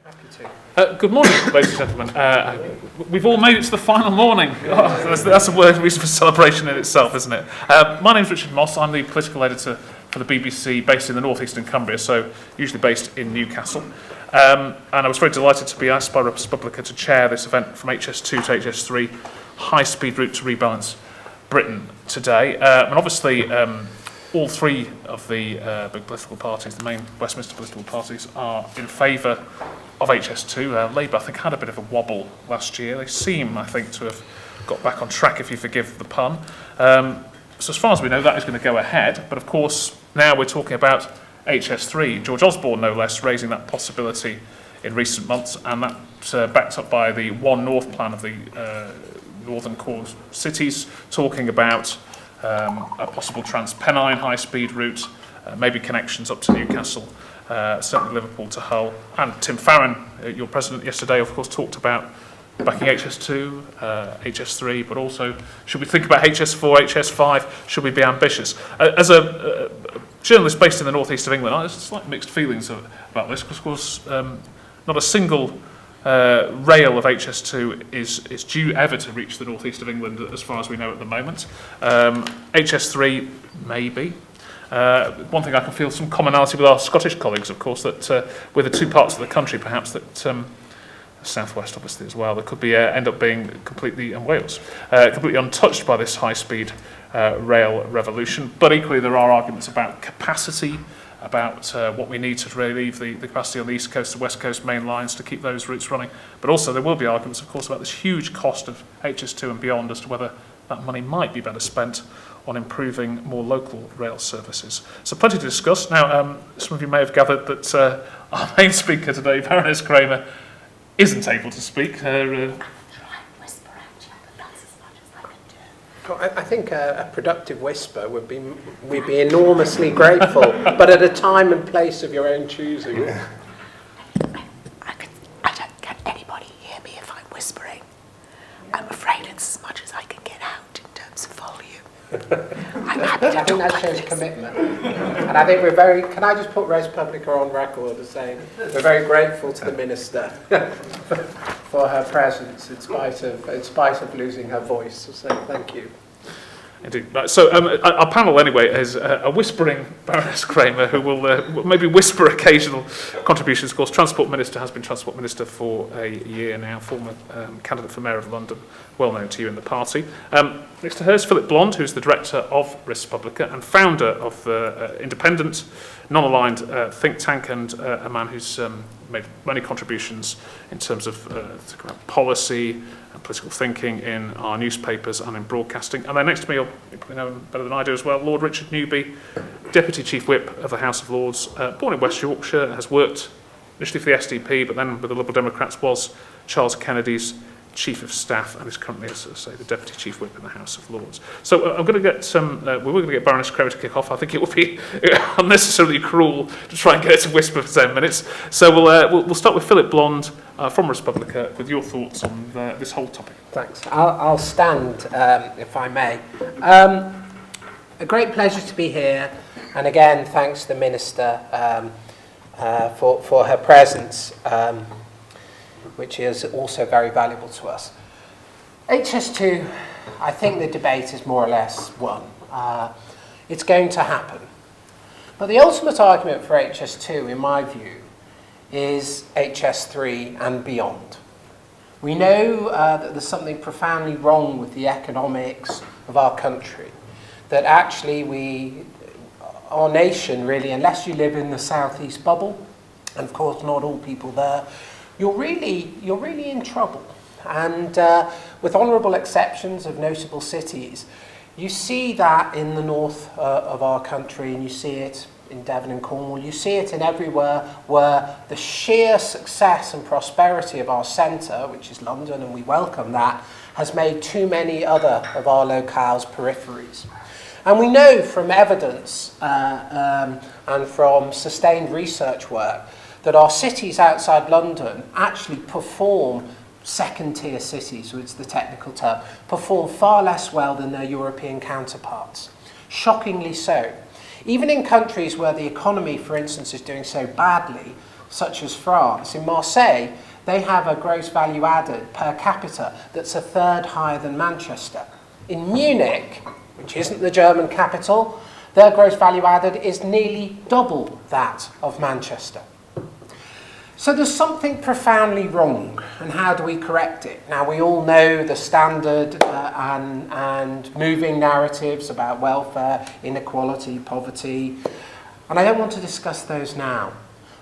Happy to. Good morning, ladies and gentlemen. We've all made it to the final morning. Oh, that's a word reason for celebration in itself, isn't it? My name's Richard Moss. I'm the political editor for the BBC, based in the northeastern Cumbria, so usually based in Newcastle. And I was very delighted to be asked by ResPublica to chair this event from HS2 to HS3, high-speed route to rebalance Britain today. And obviously, all three of the big political parties, the main Westminster political parties, are in favour of HS2. Labour, I think, had a bit of a wobble last year. They seem, I think, to have got back on track, if you forgive the pun. So as far as we know, that is going to go ahead. But of course, now we're talking about HS3. George Osborne, no less, raising that possibility in recent months, and that backed up by the One North plan of the northern core cities, talking about a possible Trans-Pennine high-speed route, maybe connections up to Newcastle, certainly Liverpool to Hull. And Tim Farron, your president yesterday, of course, talked about backing HS2, HS3, but also should we think about HS4, HS5, should we be ambitious? As a journalist based in the northeast of England, I have slight mixed feelings about this, because of course not a single rail of HS2 is due ever to reach the northeast of England, as far as we know at the moment. HS3, maybe. One thing I can feel some commonality with our Scottish colleagues, of course, that with the two parts of the country, perhaps, that southwest obviously as well, that could be end up being completely, and Wales, completely untouched by this high-speed rail revolution. But equally, there are arguments about capacity, about what we need to relieve the capacity on the east coast and west coast main lines to keep those routes running. But also there will be arguments, of course, about this huge cost of HS2 and beyond, as to whether that money might be better spent on improving more local rail services. So plenty to discuss. Now, some of you may have gathered that our main speaker today, Baroness Kramer, isn't able to speak. I think a productive whisper would be, we'd be enormously grateful, but at a time and place of your own choosing. I don't get anybody hear me if I'm whispering. I'm afraid it's as much as I can get out in terms of volume. I'm happy to I think that shows commitment. And I think we're very, can I just put ResPublica on record as saying we're very grateful to the Minister for her presence in spite of losing her voice. So thank you. Indeed. Right. So our panel anyway is a whispering Baroness Kramer, who will maybe whisper occasional contributions. Of course, Transport Minister, has been Transport Minister for a year now, former candidate for Mayor of London, well known to you in the party. Next to her is Philip Blond, who's the director of ResPublica and founder of the independent, non-aligned think tank, and a man who's made many contributions in terms of policy and political thinking in our newspapers and in broadcasting. And then next to me, you probably know him better than I do as well, Lord Richard Newby, Deputy Chief Whip of the House of Lords, born in West Yorkshire, has worked initially for the SDP, but then with the Liberal Democrats, was Charles Kennedy's Chief of Staff, and is currently, as I say, the Deputy Chief Whip in the House of Lords. So I'm going to get we were going to get Baroness Kramer to kick off. I think it would be unnecessarily cruel to try and get her to whisper for 10 minutes. So we'll start with Philip Blond from ResPublica with your thoughts on this whole topic. Thanks. I'll stand, if I may. A great pleasure to be here, and again, thanks to the Minister for her presence. Which is also very valuable to us. HS2, I think the debate is more or less won. It's going to happen. But the ultimate argument for HS2, in my view, is HS3 and beyond. We know that there's something profoundly wrong with the economics of our country, that actually our nation really, unless you live in the southeast bubble, and of course not all people there, you're really in trouble. And with honourable exceptions of notable cities, you see that in the north of our country, and you see it in Devon and Cornwall, you see it in everywhere where the sheer success and prosperity of our centre, which is London, and we welcome that, has made too many other of our locales peripheries. And we know from evidence and from sustained research work that our cities outside London actually perform, second-tier cities, which is the technical term, perform far less well than their European counterparts. Shockingly so. Even in countries where the economy, for instance, is doing so badly, such as France. In Marseille, they have a gross value added per capita that's a third higher than Manchester. In Munich, which isn't the German capital, their gross value added is nearly double that of Manchester. So there's something profoundly wrong, and how do we correct it? Now, we all know the standard and moving narratives about welfare, inequality, poverty, and I don't want to discuss those now.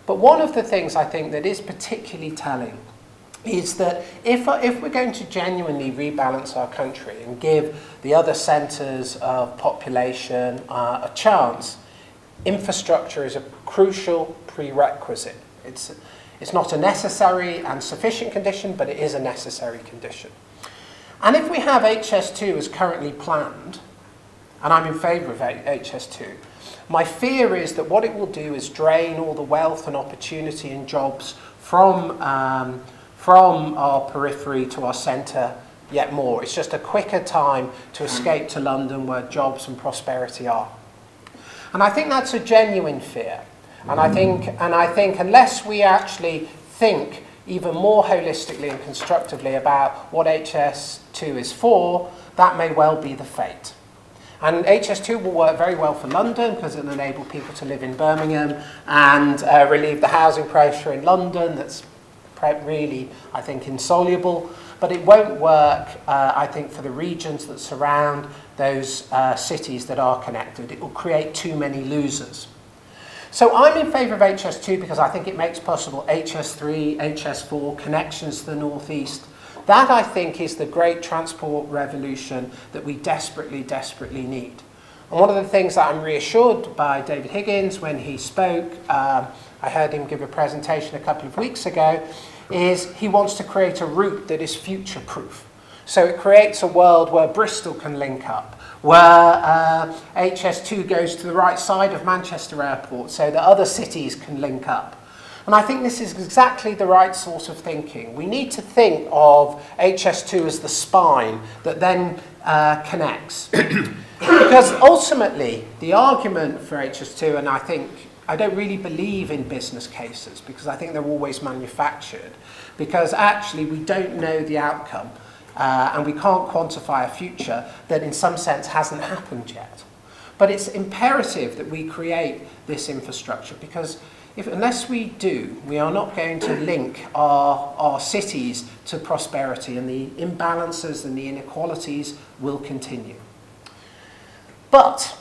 But one of the things I think that is particularly telling is that if we're going to genuinely rebalance our country and give the other centres of population a chance, infrastructure is a crucial prerequisite. It's not a necessary and sufficient condition, but it is a necessary condition. And if we have HS2 as currently planned, and I'm in favour of HS2, my fear is that what it will do is drain all the wealth and opportunity and jobs from our periphery to our centre yet more. It's just a quicker time to escape to London where jobs and prosperity are. And I think that's a genuine fear. And I think unless we actually think even more holistically and constructively about what HS2 is for, that may well be the fate. And HS2 will work very well for London because it'll enable people to live in Birmingham and relieve the housing pressure in London that's really, I think, insoluble. But it won't work, I think, for the regions that surround those cities that are connected. It will create too many losers. So I'm in favour of HS2 because I think it makes possible HS3, HS4 connections to the northeast. That, I think, is the great transport revolution that we desperately, desperately need. And one of the things that I'm reassured by David Higgins when he spoke, I heard him give a presentation a couple of weeks ago, is he wants to create a route that is future-proof. So it creates a world where Bristol can link up, where HS2 goes to the right side of Manchester Airport so that other cities can link up. And I think this is exactly the right sort of thinking. We need to think of HS2 as the spine that then connects. Because ultimately, the argument for HS2, and I don't really believe in business cases because I think they're always manufactured, because actually we don't know the outcome and we can't quantify a future that in some sense hasn't happened yet. But it's imperative that we create this infrastructure because unless we do, we are not going to link our cities to prosperity, and the imbalances and the inequalities will continue. But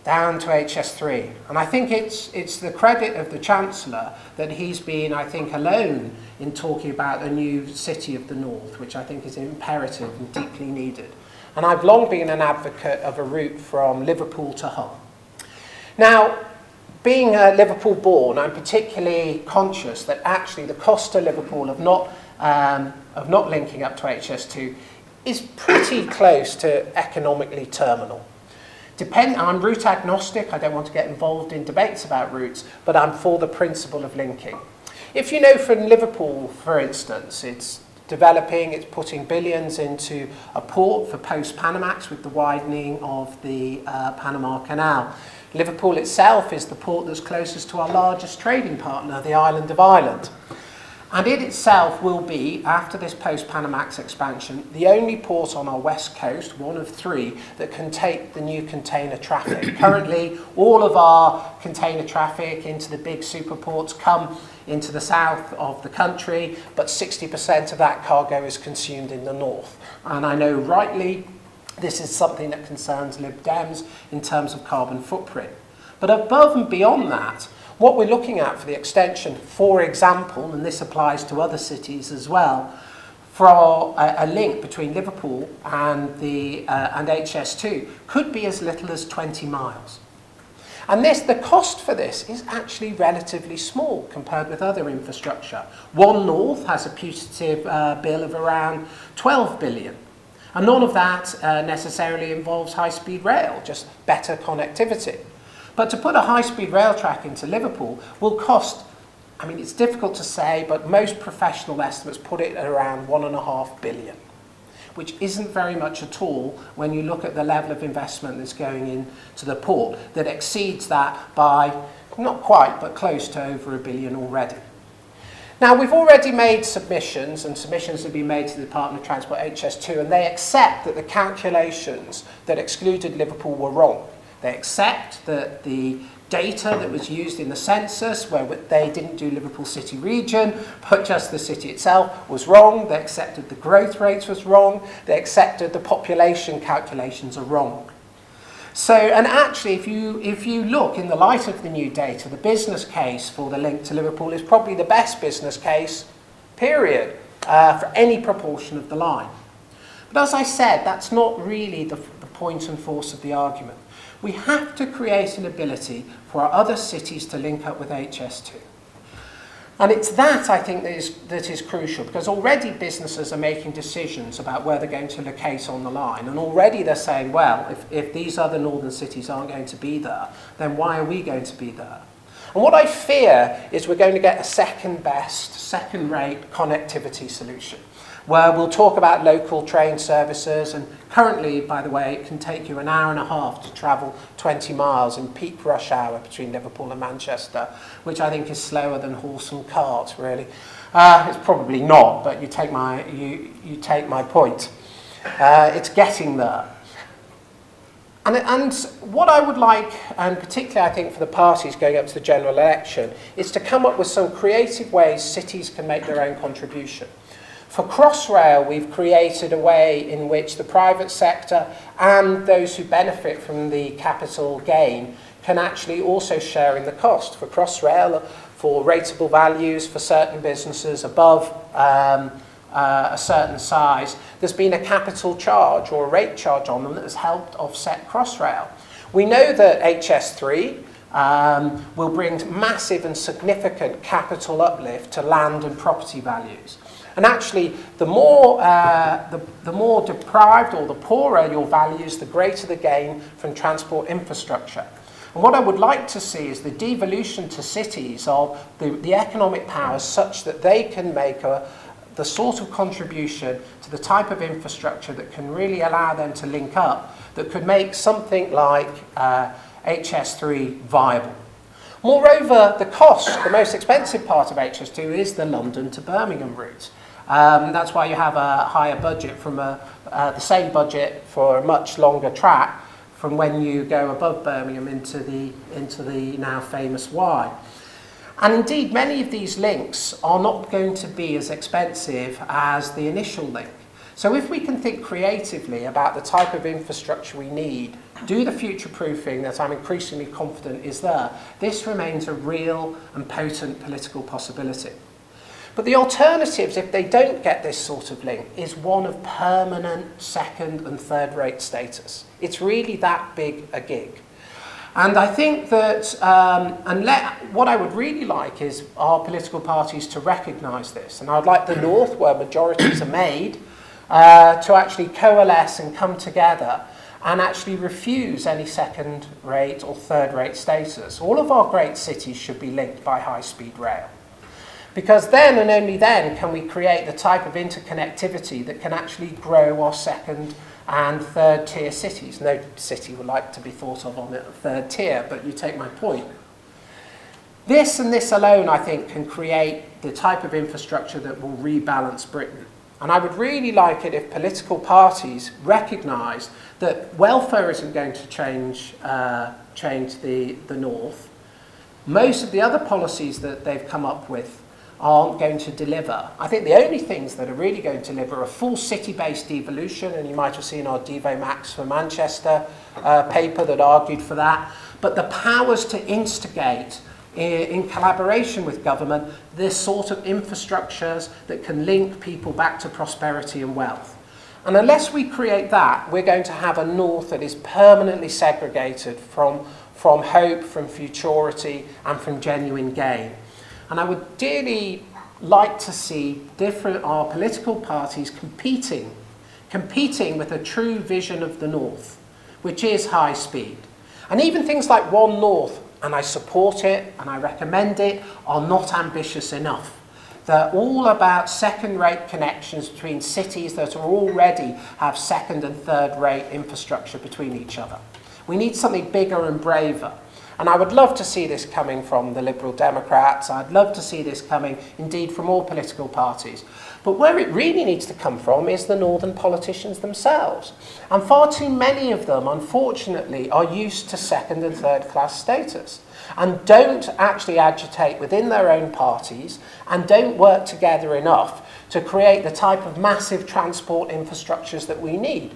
down to HS3, and I think it's the credit of the Chancellor that he's been, I think, alone in talking about a new city of the North, which I think is imperative and deeply needed. And I've long been an advocate of a route from Liverpool to Hull. Now, being Liverpool born, I'm particularly conscious that actually the cost to Liverpool of not linking up to HS2 is pretty close to economically terminal. I'm route agnostic, I don't want to get involved in debates about routes, but I'm for the principle of linking. If you know from Liverpool, for instance, it's developing, it's putting billions into a port for post-Panamax with the widening of the Panama Canal. Liverpool itself is the port that's closest to our largest trading partner, the island of Ireland. And it itself will be, after this post-Panamax expansion, the only port on our west coast, one of three, that can take the new container traffic. Currently, all of our container traffic into the big super ports come into the south of the country, but 60% of that cargo is consumed in the north. And I know rightly, this is something that concerns Lib Dems in terms of carbon footprint. But above and beyond that, what we're looking at for the extension, for example, and this applies to other cities as well, for a link between Liverpool and HS2 could be as little as 20 miles. And the cost for this is actually relatively small compared with other infrastructure. One North has a putative bill of around 12 billion. And none of that necessarily involves high-speed rail, just better connectivity. But to put a high-speed rail track into Liverpool will cost, I mean, it's difficult to say, but most professional estimates put it at around 1.5 billion, which isn't very much at all when you look at the level of investment that's going into the port, that exceeds that by, not quite, but close to over $1 billion already. Now, we've already made submissions, and submissions have been made to the Department of Transport HS2, and they accept that the calculations that excluded Liverpool were wrong. They accept that the data that was used in the census, where they didn't do Liverpool City region, but just the city itself, was wrong. They accepted the growth rates was wrong. They accepted the population calculations are wrong. So, and actually, if you look in the light of the new data, the business case for the link to Liverpool is probably the best business case, period, for any proportion of the line. But as I said, that's not really the point and force of the argument. We have to create an ability for our other cities to link up with HS2. And it's that, I think, that is crucial, because already businesses are making decisions about where they're going to locate on the line, and already they're saying, well, if these other northern cities aren't going to be there, then why are we going to be there? And what I fear is we're going to get a second-best, second-rate connectivity solution, where we'll talk about local train services, and currently, by the way, it can take you an hour and a half to travel 20 miles in peak rush hour between Liverpool and Manchester, which I think is slower than horse and cart, really. It's probably not, but you take my point. It's getting there. And what I would like, and particularly I think for the parties going up to the general election, is to come up with some creative ways cities can make their own contribution. For Crossrail, we've created a way in which the private sector and those who benefit from the capital gain can actually also share in the cost. For Crossrail, for rateable values for certain businesses above a certain size, there's been a capital charge or a rate charge on them that has helped offset Crossrail. We know that HS3 will bring massive and significant capital uplift to land and property values. And actually, the more deprived or the poorer your values, the greater the gain from transport infrastructure. And what I would like to see is the devolution to cities of the economic powers such that they can make the sort of contribution to the type of infrastructure that can really allow them to link up, that could make something like HS3 viable. Moreover, the cost, the most expensive part of HS2 is the London to Birmingham route. That's why you have a higher budget from the same budget for a much longer track from when you go above Birmingham into the now famous Y. And indeed, many of these links are not going to be as expensive as the initial link. So if we can think creatively about the type of infrastructure we need, do the future proofing that I'm increasingly confident is there, this remains a real and potent political possibility. But the alternatives, if they don't get this sort of link, is one of permanent second and third rate status. It's really that big a gig. And I think that what I would really like is our political parties to recognise this. And I'd like the North, where majorities are made, to actually coalesce and come together and actually refuse any second rate or third rate status. All of our great cities should be linked by high-speed rail. Because then and only then can we create the type of interconnectivity that can actually grow our second and third tier cities. No city would like to be thought of on a third tier, but you take my point. This and this alone, I think, can create the type of infrastructure that will rebalance Britain. And I would really like it if political parties recognised that welfare isn't going to change the North. Most of the other policies that they've come up with aren't going to deliver. I think the only things that are really going to deliver are full city-based devolution, and you might have seen our Devo Max for Manchester paper that argued for that, but the powers to instigate in collaboration with government this sort of infrastructures that can link people back to prosperity and wealth. And unless we create that, we're going to have a North that is permanently segregated from hope, from futurity, and from genuine gain. And I would dearly like to see our political parties competing with a true vision of the North, which is high speed. And even things like One North, and I support it and I recommend it, are not ambitious enough. They're all about second-rate connections between cities that already have second and third-rate infrastructure between each other. We need something bigger and braver. And I would love to see this coming from the Liberal Democrats. I'd love to see this coming, indeed, from all political parties. But where it really needs to come from is the northern politicians themselves. And far too many of them, unfortunately, are used to second and third class status and don't actually agitate within their own parties and don't work together enough to create the type of massive transport infrastructures that we need.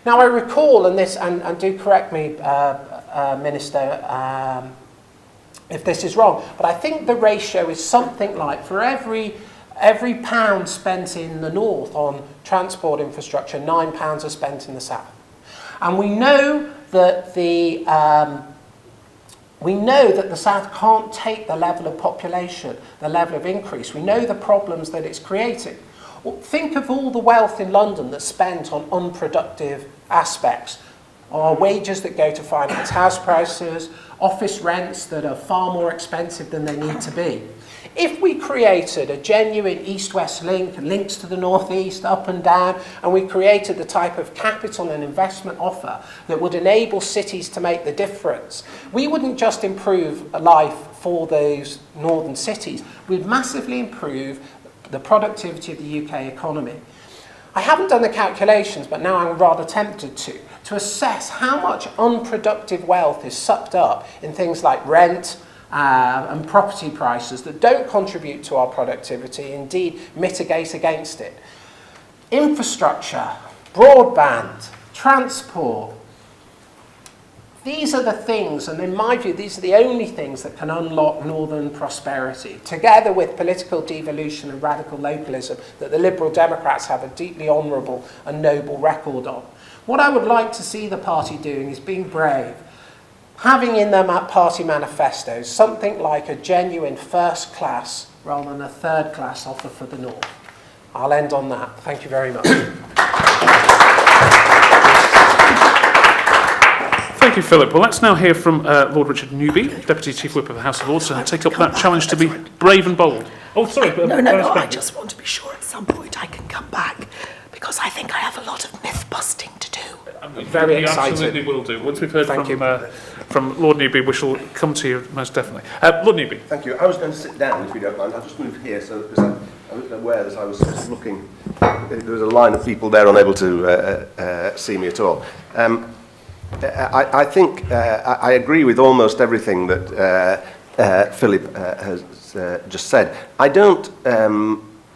Now, I recall, and do correct me, Minister, if this is wrong, but I think the ratio is something like for every pound spent in the north on transport infrastructure, £9 are spent in the south. And we know that the south can't take the level of population, the level of increase. We know the problems that it's creating. Well, think of all the wealth in London that's spent on unproductive aspects, or wages that go to finance house prices, office rents that are far more expensive than they need to be. If we created a genuine east-west link, links to the northeast, up and down, and we created the type of capital and investment offer that would enable cities to make the difference, we wouldn't just improve life for those northern cities, we'd massively improve the productivity of the UK economy. I haven't done the calculations, but now I'm rather tempted to assess how much unproductive wealth is sucked up in things like rent, and property prices that don't contribute to our productivity, indeed mitigate against it. Infrastructure, broadband, transport, these are the things, and in my view, these are the only things that can unlock northern prosperity, together with political devolution and radical localism that the Liberal Democrats have a deeply honourable and noble record on. What I would like to see the party doing is being brave, having in their party manifestos something like a genuine first class rather than a third class offer for the North. I'll end on that. Thank you very much. Thank you, Philip. Well, let's now hear from Lord Richard Newby, Deputy Chief Whip of the House of Lords, and take up that challenge to be brave and bold. Oh, sorry. No, I just want to be sure at some point I can come back, because I think I have a lot of myth-busting to do. Very excited. Absolutely will do. Once we've heard from Lord Newby, we shall come to you most definitely. Lord Newby. Thank you. I was going to sit down, if you don't mind. I'll just move here, because I was aware that I was sort of looking. There was a line of people there unable to see me at all. I think I agree with almost everything that Philip has just said. I don't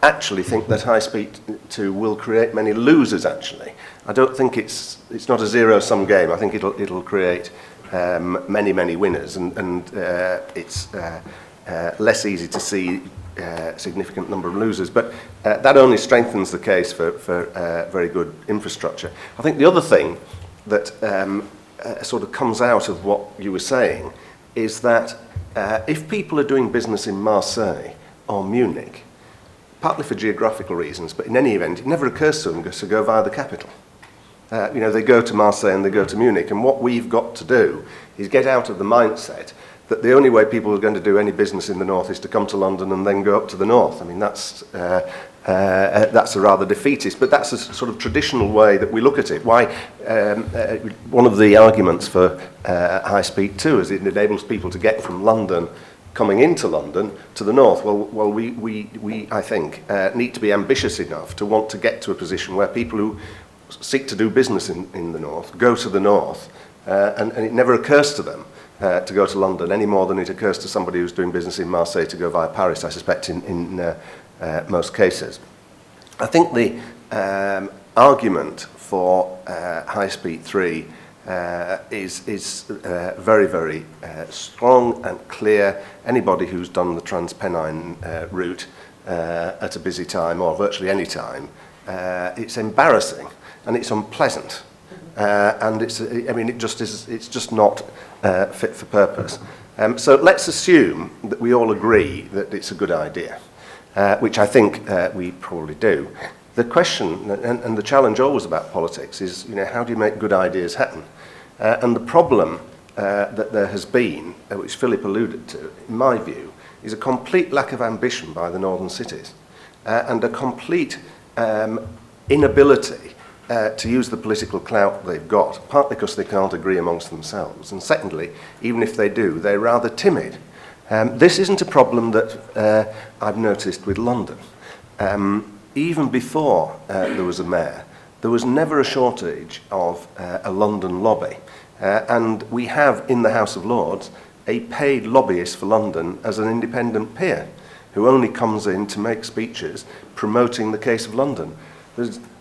actually think that High Speed 2 will create many losers, actually. I don't think it's not a zero-sum game. I think it'll create many winners, and it's less easy to see a significant number of losers. But that only strengthens the case for very good infrastructure. I think the other thing that sort of comes out of what you were saying is that if people are doing business in Marseille or Munich, partly for geographical reasons, but in any event, it never occurs to them to go via the capital. They go to Marseille and they go to Munich, and what we've got to do is get out of the mindset that the only way people are going to do any business in the north is to come to London and then go up to the north. I mean, that's a rather defeatist, but that's a sort of traditional way that we look at it. Why? One of the arguments for High Speed 2 is it enables people to get from London, coming into London, to the north. Well, we I think, need to be ambitious enough to want to get to a position where people who seek to do business in the north go to the north, and it never occurs to them to go to London any more than it occurs to somebody who's doing business in Marseille to go via Paris, I suspect, in most cases. I think the argument for High Speed 3 is very strong and clear. Anybody who's done the Transpennine route at a busy time, or virtually any time, it's embarrassing and it's unpleasant, and it's just not fit for purpose. So let's assume that we all agree that it's a good idea, which I think we probably do. The question and the challenge always about politics is, how do you make good ideas happen? And the problem that there has been, which Philip alluded to, in my view, is a complete lack of ambition by the northern cities, and a complete inability to use the political clout they've got, partly because they can't agree amongst themselves, and secondly, even if they do, they're rather timid. This isn't a problem that I've noticed with London. Even before there was a mayor, there was never a shortage of a London lobby. And we have in the House of Lords a paid lobbyist for London as an independent peer who only comes in to make speeches promoting the case of London.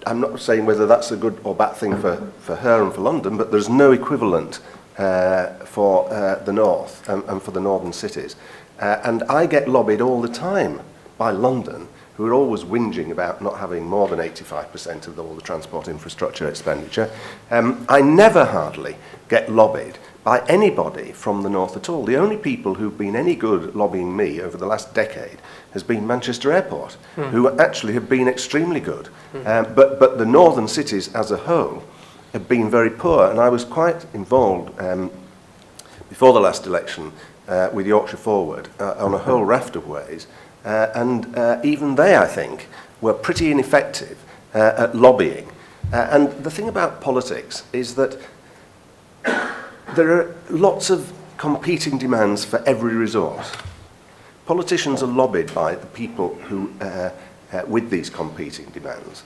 I'm not saying whether that's a good or bad thing for her and for London, but there's no equivalent for the North and for the northern cities. And I get lobbied all the time by London, who are always whinging about not having more than 85% of all the transport infrastructure expenditure. I never hardly get lobbied by anybody from the North at all. The only people who've been any good lobbying me over the last decade has been Manchester Airport, who actually have been extremely good. But the northern cities as a whole have been very poor, and I was quite involved before the last election with Yorkshire Forward on a whole raft of ways, and even they, I think, were pretty ineffective at lobbying. And the thing about politics is that there are lots of competing demands for every resource. Politicians are lobbied by the people who, with these competing demands.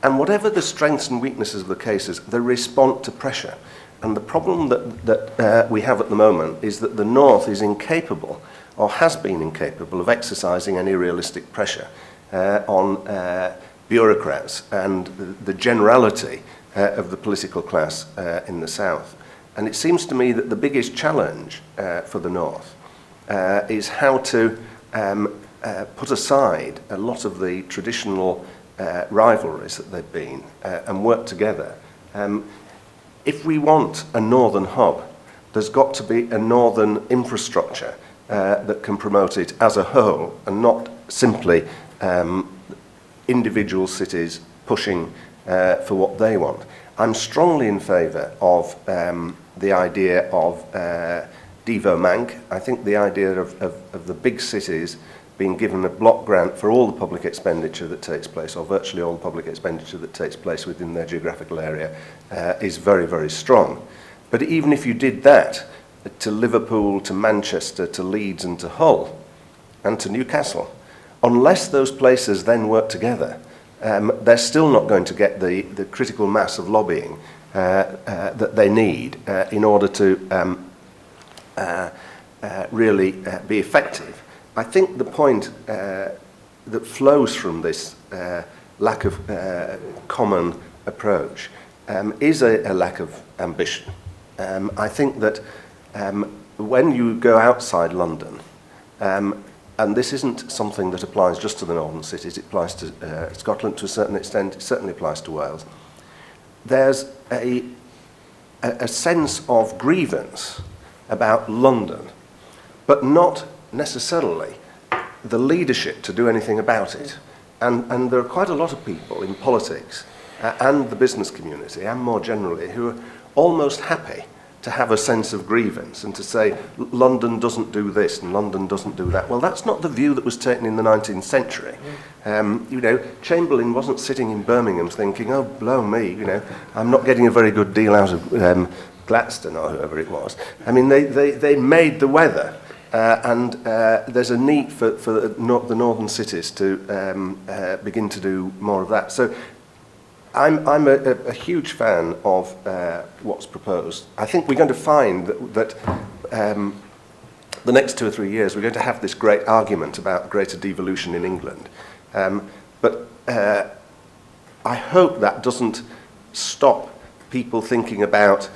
And whatever the strengths and weaknesses of the cases, they respond to pressure. And the problem that we have at the moment is that the North is incapable, or has been incapable, of exercising any realistic pressure on bureaucrats and the generality of the political class in the South. And it seems to me that the biggest challenge for the North is how to put aside a lot of the traditional rivalries that they've been and work together. If we want a northern hub, there's got to be a northern infrastructure that can promote it as a whole and not simply individual cities pushing for what they want. I'm strongly in favour of the idea of Devo Mank. I think the idea of the big cities being given a block grant for all the public expenditure that takes place, or virtually all the public expenditure that takes place within their geographical area, is very, very strong. But even if you did that to Liverpool, to Manchester, to Leeds and to Hull and to Newcastle, unless those places then work together, they're still not going to get the critical mass of lobbying that they need in order to really be effective. I think the point that flows from this lack of common approach is a lack of ambition. I think that when you go outside London, and this isn't something that applies just to the northern cities, it applies to Scotland to a certain extent, it certainly applies to Wales, there's a sense of grievance about London, but not necessarily the leadership to do anything about it. And there are quite a lot of people in politics and the business community and more generally who are almost happy to have a sense of grievance and to say London doesn't do this and London doesn't do that. Well, that's not the view that was taken in the 19th century. You know, Chamberlain wasn't sitting in Birmingham thinking, oh, blow me, you know, I'm not getting a very good deal out of Gladstone or whoever it was. I mean, they made the weather. And there's a need for the northern cities to begin to do more of that. So I'm a huge fan of what's proposed. I think we're going to find that the next 2 or 3 years we're going to have this great argument about greater devolution in England. But I hope that doesn't stop people thinking about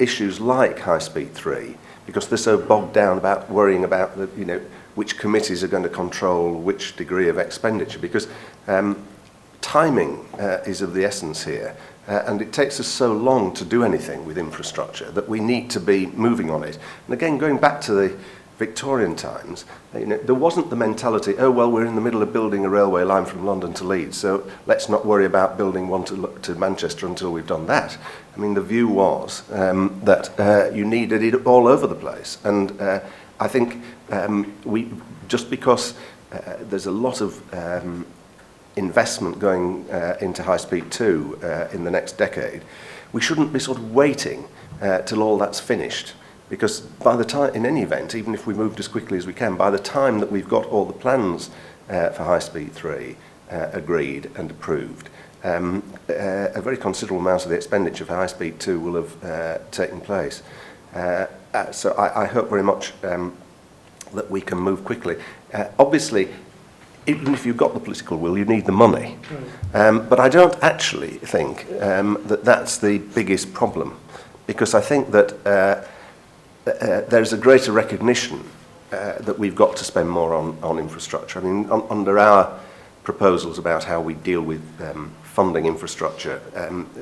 issues like High Speed 3, because they're so bogged down about worrying about the, you know, which committees are going to control which degree of expenditure, because timing is of the essence here, and it takes us so long to do anything with infrastructure that we need to be moving on it. And again, going back to the Victorian times, you know, there wasn't the mentality, oh, well, we're in the middle of building a railway line from London to Leeds, so let's not worry about building one to Manchester until we've done that. I mean, the view was that you needed it all over the place. And I think just because there's a lot of investment going into High Speed 2 in the next decade, we shouldn't be sort of waiting till all that's finished. Because by the time, in any event, even if we moved as quickly as we can, by the time that we've got all the plans for High Speed 3 agreed and approved, a very considerable amount of the expenditure for High Speed 2 will have taken place. So I hope very much that we can move quickly. Obviously, even if you've got the political will, you need the money. But I don't actually think that that's the biggest problem, because I think that there's a greater recognition that we've got to spend more on infrastructure. I mean, under our proposals about how we deal with funding infrastructure,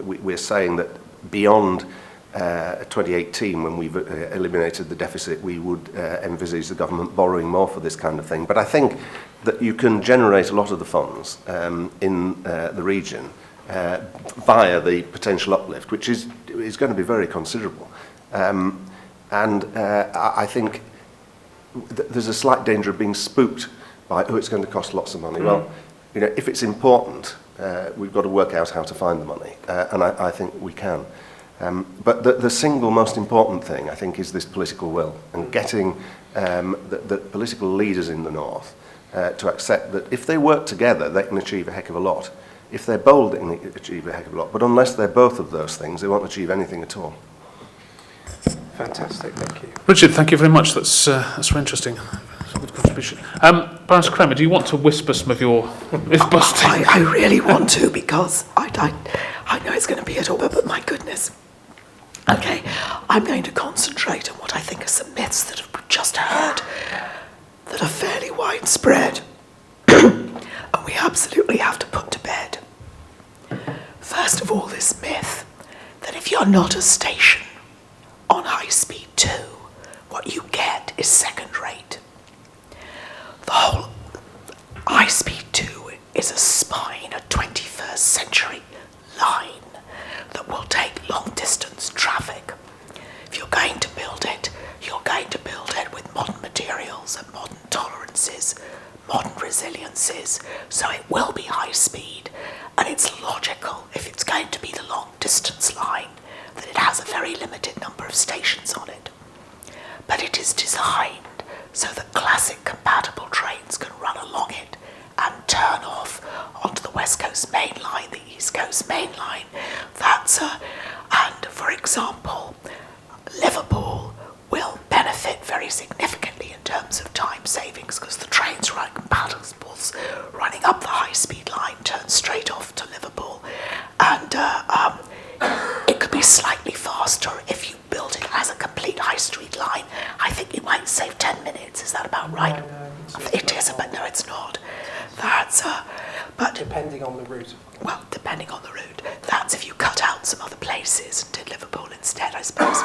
we're saying that beyond 2018, when we've eliminated the deficit, we would envisage the government borrowing more for this kind of thing. But I think that you can generate a lot of the funds in the region via the potential uplift, which is going to be very considerable. And I think there's a slight danger of being spooked by, oh, it's going to cost lots of money. Well, you know, if it's important, we've got to work out how to find the money, and I think we can. But the single most important thing, I think, is this political will, and getting the political leaders in the North to accept that if they work together, they can achieve a heck of a lot. If they're bold, they can achieve a heck of a lot. But unless they're both of those things, they won't achieve anything at all. Fantastic, thank you. Richard, thank you very much. That's very interesting. That's a good contribution. Baroness Kremer, do you want to whisper some of your myth-busting? I really want to, because I know it's going to be it all, but my goodness. Okay, I'm going to concentrate on what I think are some myths that I've just heard that are fairly widespread and we absolutely have to put to bed. First of all, this myth that if you're not a station on High Speed 2, what you get is second rate. The whole High Speed 2 is a spine, a 21st century line that will take long distance traffic. If you're going to build it, you're going to build it with modern materials and modern tolerances, modern resiliences, so it will be high speed, and it's logical, if it's going to be the long distance line, that it has a very limited number of stations on it. But it is designed so that classic compatible trains can run along it and turn off onto the West Coast Main Line, the East Coast Main Line. And for example, Liverpool will benefit very significantly in terms of time savings, because the trains run compatibles running up the high speed line turn straight off to Liverpool, and it could be slightly faster if you build it as a complete high street line. I think you might save 10 minutes. Is that about right? No, it is, but no, it's not. That's but Depending on the route. well, depending on the route. That's if you cut out some other places and did Liverpool instead, I suppose.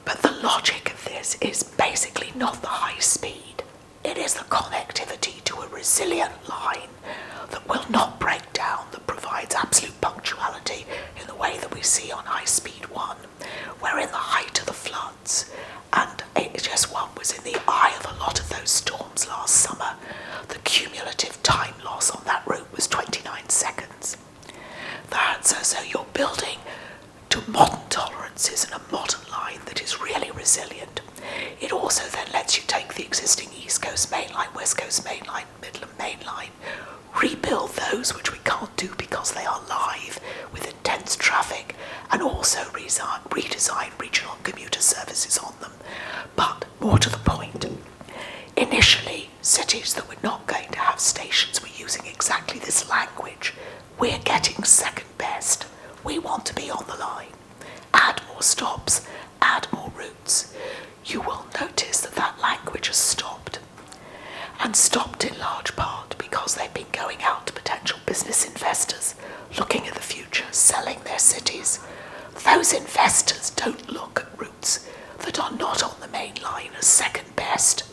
But the logic of this is basically not the high speed. It is the connectivity to a resilient line that will not break down, that provides absolute punctuality in the way that we see on High Speed 1, where in the height of the floods, and HS1 was in the eye of a lot of those storms last summer, the cumulative time loss on that route was 29 seconds. So you're building to modern tolerances and a modern line that is really resilient. It also then lets you take the existing East Coast Main Line, West Coast Main Line, Midland Main Line, rebuild those which we can't do because they are live with intense traffic, and also redesign regional commuter services on them. But more to the point, initially cities that were not going to have stations were using exactly this language. We're getting second best. We want to be on the line. Add more stops, add more routes. You will notice that that language has stopped. And stopped in large part because they've been going out to potential business investors, looking at the future, selling their cities. Those investors don't look at routes that are not on the main line as second best.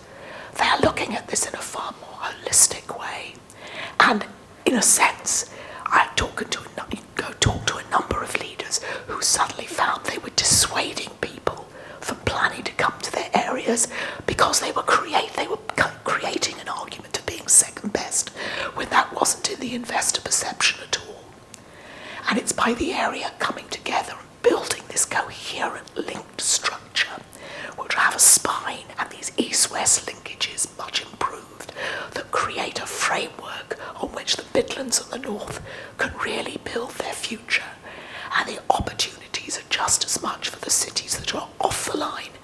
They are looking at this in a far more holistic way. And in a sense, I talk to a number of leaders who suddenly found they were dissuading people from planning to come to their areas because they were creating an argument of being second best when that wasn't in the investor by the area coming together and building this coherent linked structure, which have a spine and these east-west linkages much improved, that create a framework on which the Midlands and the North can really build their future. And the opportunities are just as much for the cities that are off the line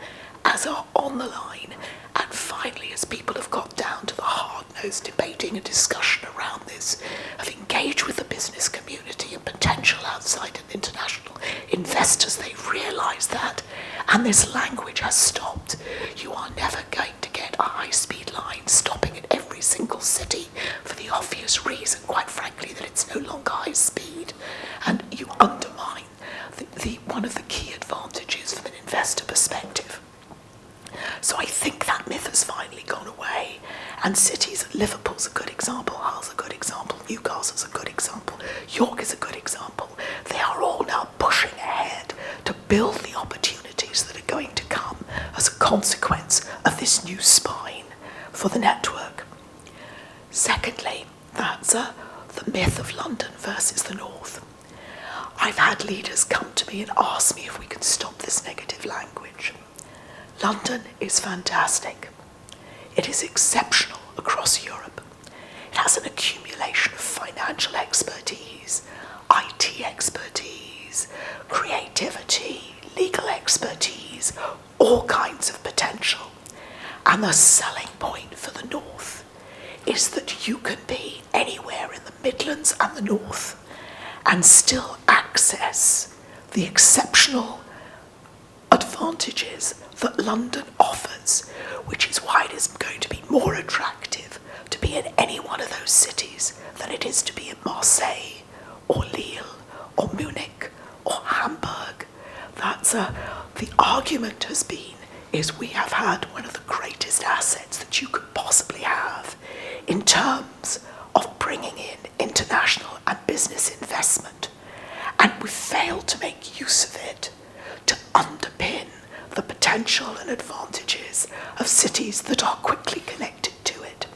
as are on the line. And finally, as people have got down to the hard-nosed debating and discussion around this, have engaged with the business community and potential outside and international investors, they've realised that. And this language has stopped. You are never going to get a high-speed line stopping at every single city for the obvious reason, quite frankly, that it's no longer high speed. And you undermine one of the key advantages from an investor perspective. So I think that myth has finally gone away. And cities, Liverpool's a good example, Hull's a good example, Newcastle's a good example, York is a good example. They are all now pushing ahead to build the opportunities that are going to come as a consequence of this new spine for the network. Secondly, that's the myth of London versus the North. I've had leaders come to me and ask me if we can stop this negative language. London is fantastic. It is exceptional across Europe. It has an accumulation of financial expertise, IT expertise, creativity, legal expertise, all kinds of potential. And the selling point for the North is that you can be anywhere in the Midlands and the North and still access the exceptional advantages that London offers, which is why it is going to be more attractive to be in any one of those cities than it is to be in Marseille or Lille or Munich or Hamburg. The argument has been, is we have had one of the greatest assets that you could possibly have in terms of bringing in international and business investment, and we failed to make use of it to underpin the potential and advantages of cities that are quickly connected to it.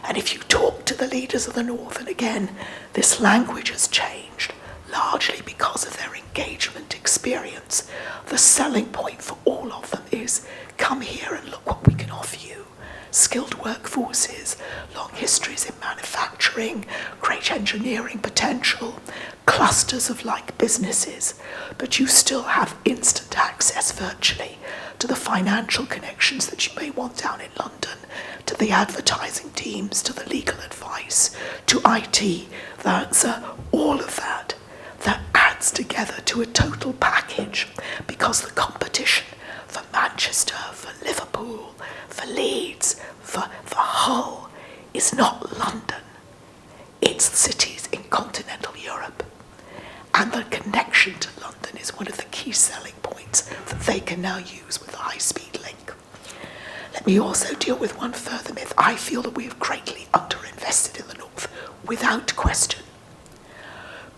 And if you talk to the leaders of the North, and again, this language has changed, largely because of their engagement experience, the selling point for all of them is, come here and look what we can offer you. Skilled workforces, long histories in manufacturing, great engineering potential, clusters of like businesses, but you still have instant access virtually to the financial connections that you may want down in London, to the advertising teams, to the legal advice, to IT. That's all of that adds together to a total package, because the competition for Manchester, for Liverpool, for Leeds, for Hull is not London. It's cities in continental Europe. And the connection to London is one of the key selling points that they can now use with the high-speed link. Let me also deal with one further myth. I feel that we have greatly underinvested in the North, without question.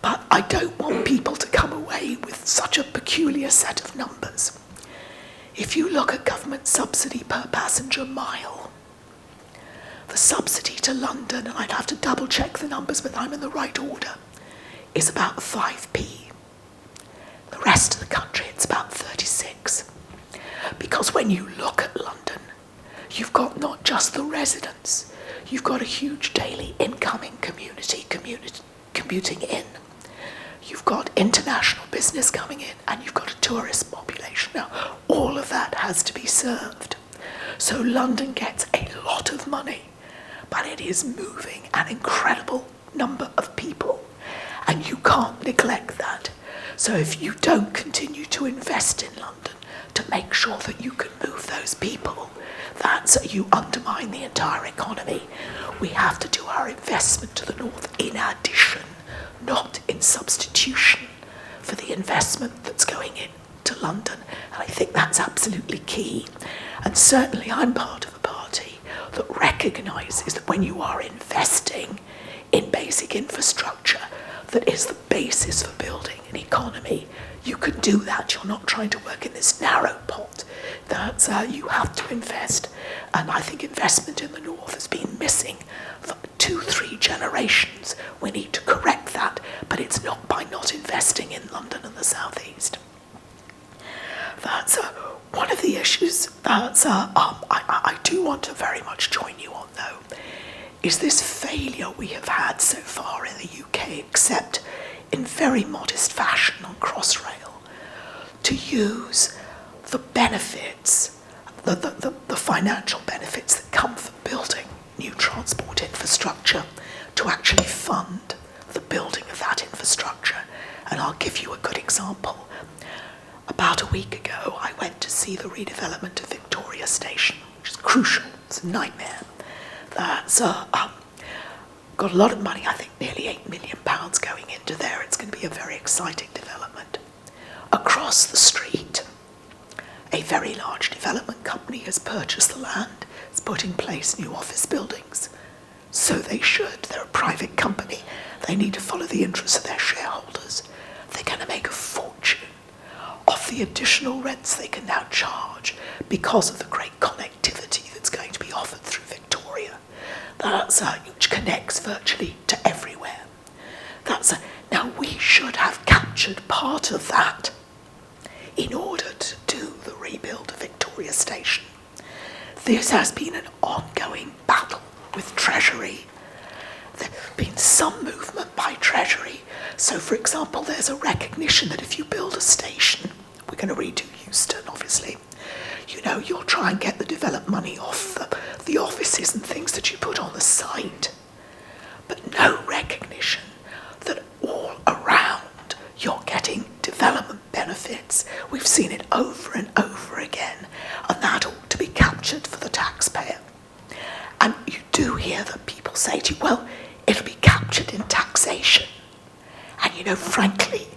But I don't want people to come away with such a peculiar set of numbers. If you look at government subsidy per passenger mile, the subsidy to London, and I'd have to double check the numbers, but I'm in the right order, is about 5p. The rest of the country, it's about 36. Because when you look at London, you've got not just the residents, you've got a huge daily incoming community commuting in. You've got international business coming in, and you've got a tourist population. Now, all of that has to be served. So London gets a lot of money, but it is moving an incredible number of people, and you can't neglect that. So if you don't continue to invest in London to make sure that you can move those people, that's you undermine the entire economy. We have to do our investment to the North in addition, not in substitution for the investment that's going in to London. And I think that's absolutely key. And certainly I'm part of a party that recognises that when you are investing in basic infrastructure that is the basis for building an economy, you can do that. You're not trying to work in this narrow pot. That's you have to invest. And I think investment in the North has been missing for 2-3 generations. We need to correct that, but it's not by not start investing in London and the South East. That's one of the issues that I do want to very much join you on, though, is this failure we have had so far in the UK, except in very modest fashion on Crossrail, to use the benefits, the financial benefits that come from building new transport infrastructure to actually fund the building of that infrastructure. And I'll give you a good example. About a week ago, I went to see the redevelopment of Victoria Station, which is crucial. It's a nightmare. That's got a lot of money, I think nearly £8 million going into there. It's going to be a very exciting development. Across the street, a very large development company has purchased the land, has put in place new office buildings. So they should. They're a private company. They need to follow the interests of their shareholders. They're going to make a fortune off the additional rents they can now charge because of the great connectivity that's going to be offered through Victoria. That's which connects virtually to everywhere. Now we should have captured part of that in order to do the rebuild of Victoria Station. This has been an ongoing battle with Treasury. There's been some movement by Treasury. So, for example, there's a recognition that if you build a station, we're going to redo Euston, obviously, you'll try and get the developed money off the offices and things that you put on the site. But no recognition that all around you're getting development benefits. We've seen it over and over again, and that ought to be captured for the taxpayer. And you do hear that people say to you, well, it'll be captured in taxation. And frankly,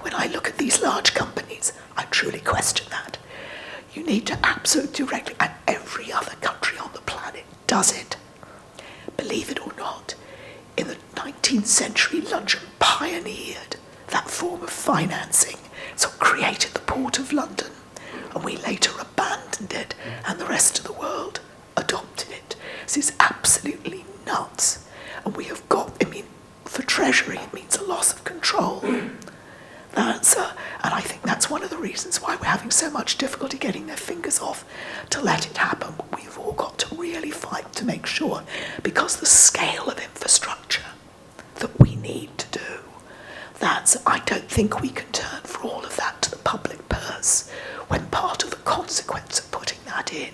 when I look at these large companies, I truly question that. You need to absolutely directly, and every other country on the planet does it. Believe it or not, in the 19th century, London pioneered that form of financing. So it created the Port of London, and we later abandoned it, and the rest of the world adopted it. This is absolutely nuts. And we have got, for Treasury, it means a loss of control. And I think that's one of the reasons why we're having so much difficulty getting their fingers off to let it happen. We've all got to really fight to make sure, because the scale of infrastructure that we need to do, I don't think we can turn for all of that to the public purse, when part of the consequence of putting that in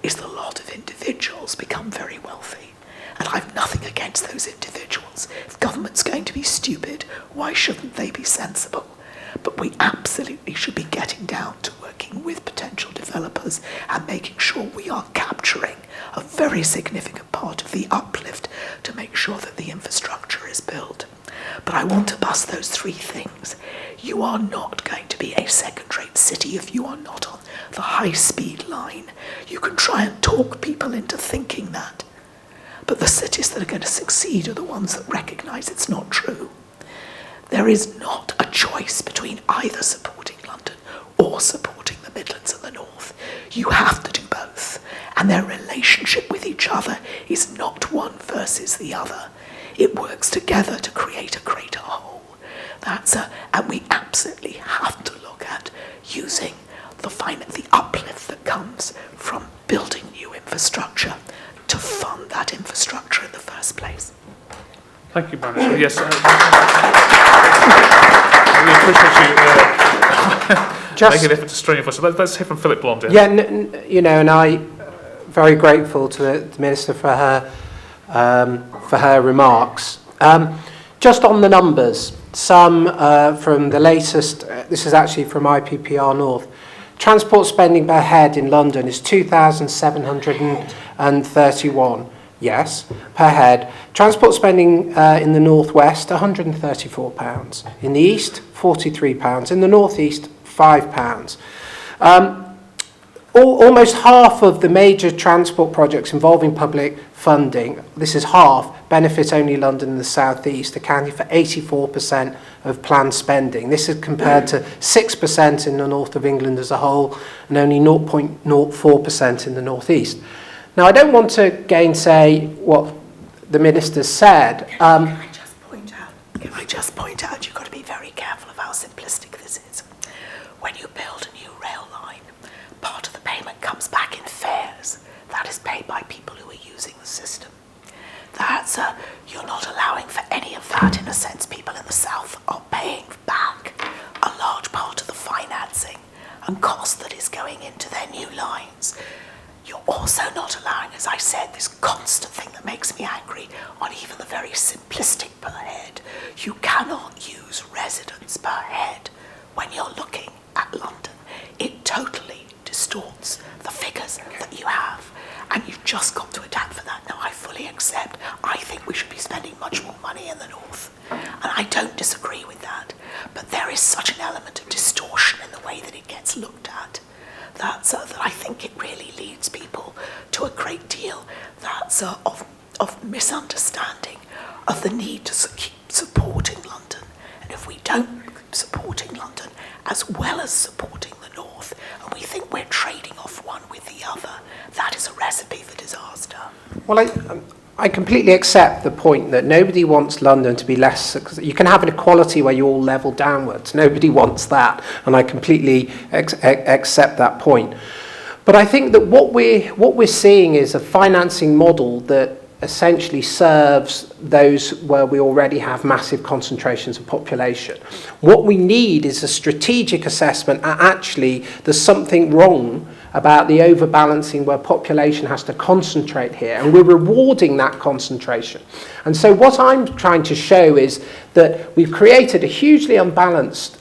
is the lot of individuals become very wealthy. And I've nothing against those individuals. If government's going to be stupid, why shouldn't they be sensible? But we absolutely should be getting down to working with potential developers and making sure we are capturing a very significant part of the uplift to make sure that the infrastructure is built. But I want to bust those three things. You are not going to be a second-rate city if you are not on the high-speed line. You can try and talk people into thinking that. But the cities that are going to succeed are the ones that recognise it's not true. There is not a choice between either supporting London or supporting the Midlands and the North. You have to do both. And their relationship with each other is not one versus the other. It works together to create a greater whole. And we absolutely have to look at using the uplift that comes from building new infrastructure to fund that infrastructure in the first place. Thank you, Baroness. Yes, I really appreciate you making an effort to strain your voice. So let's hear from Philip Blondin. Yeah, and I very grateful to the Minister for her remarks. Just on the numbers, some from the latest, this is actually from IPPR North. Transport spending per head in London is £2,731, yes, per head. Transport spending in the northwest, £134. In the east, £43. In the northeast, £5. Almost half of the major transport projects involving public funding, this is half, benefit only London and the South East, accounting for 84% of planned spending. This is compared to 6% in the north of England as a whole and only 0.04% in the northeast. Now, I don't want to gainsay what the Minister said. Can I just point out, you've got to be very careful simplistic this is. When you build a new rail line, part of the payment comes back in fares. That is paid by people who are using the system. That's you're not allowing for any of that. In a sense, people in the south are paying back a large part of the financing and cost that is going into their new lines. You're also not allowing, as I said, this constant thing that makes me angry on even the very simplistic per head. You cannot use residents per head when you're looking at London. It totally distorts the figures that you have. And you've just got to adapt for that. Now, I fully accept. I think we should be spending much more money in the north. And I don't disagree with that. But there is such an element of distortion in the way that it gets looked at that I think it really leads people to a great deal of misunderstanding of the need to keep supporting London. And if we don't keep supporting London as well as supporting the north, and we think we're trading off one with the other, that is a recipe for disaster. Well, I completely accept the point that nobody wants London to be less. You can have an equality where you all level downwards. Nobody wants that, and I completely accept that point. But I think that what we're seeing is a financing model that essentially serves those where we already have massive concentrations of population. What we need is a strategic assessment. Actually, there's something wrong about the overbalancing where population has to concentrate here, and we're rewarding that concentration. And so what I'm trying to show is that we've created a hugely unbalanced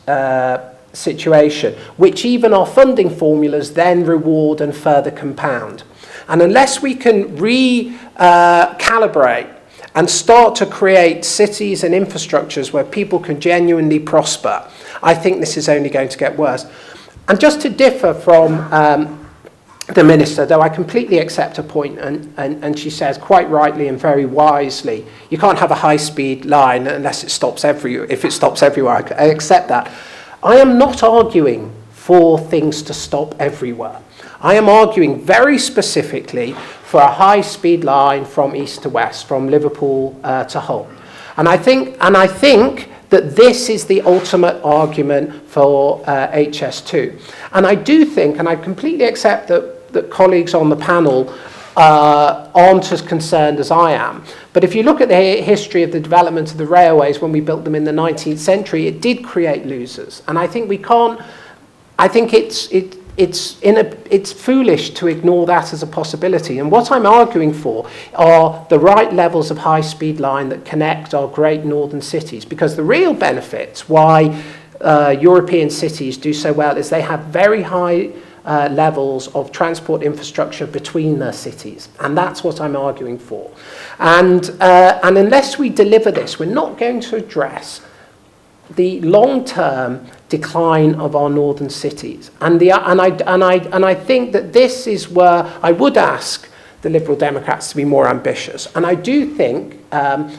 situation, which even our funding formulas then reward and further compound. And unless we can recalibrate and start to create cities and infrastructures where people can genuinely prosper, I think this is only going to get worse. And just to differ from the Minister, though I completely accept her point, and she says quite rightly and very wisely, you can't have a high-speed line unless it stops if it stops everywhere. I accept that. I am not arguing for things to stop everywhere. I am arguing very specifically for a high-speed line from east to west, from Liverpool to Hull. And I think that this is the ultimate argument for HS2. And I do think, and I completely accept that colleagues on the panel aren't as concerned as I am. But if you look at the history of the development of the railways when we built them in the 19th century, it did create losers. And I think we can't, I think it's foolish to ignore that as a possibility. And what I'm arguing for are the right levels of high-speed line that connect our great northern cities. Because the real benefits why European cities do so well is they have very high levels of transport infrastructure between their cities. And that's what I'm arguing for. And unless we deliver this, we're not going to address the long-term decline of our northern cities. And I think that this is where I would ask the Liberal Democrats to be more ambitious. And I do think, I'm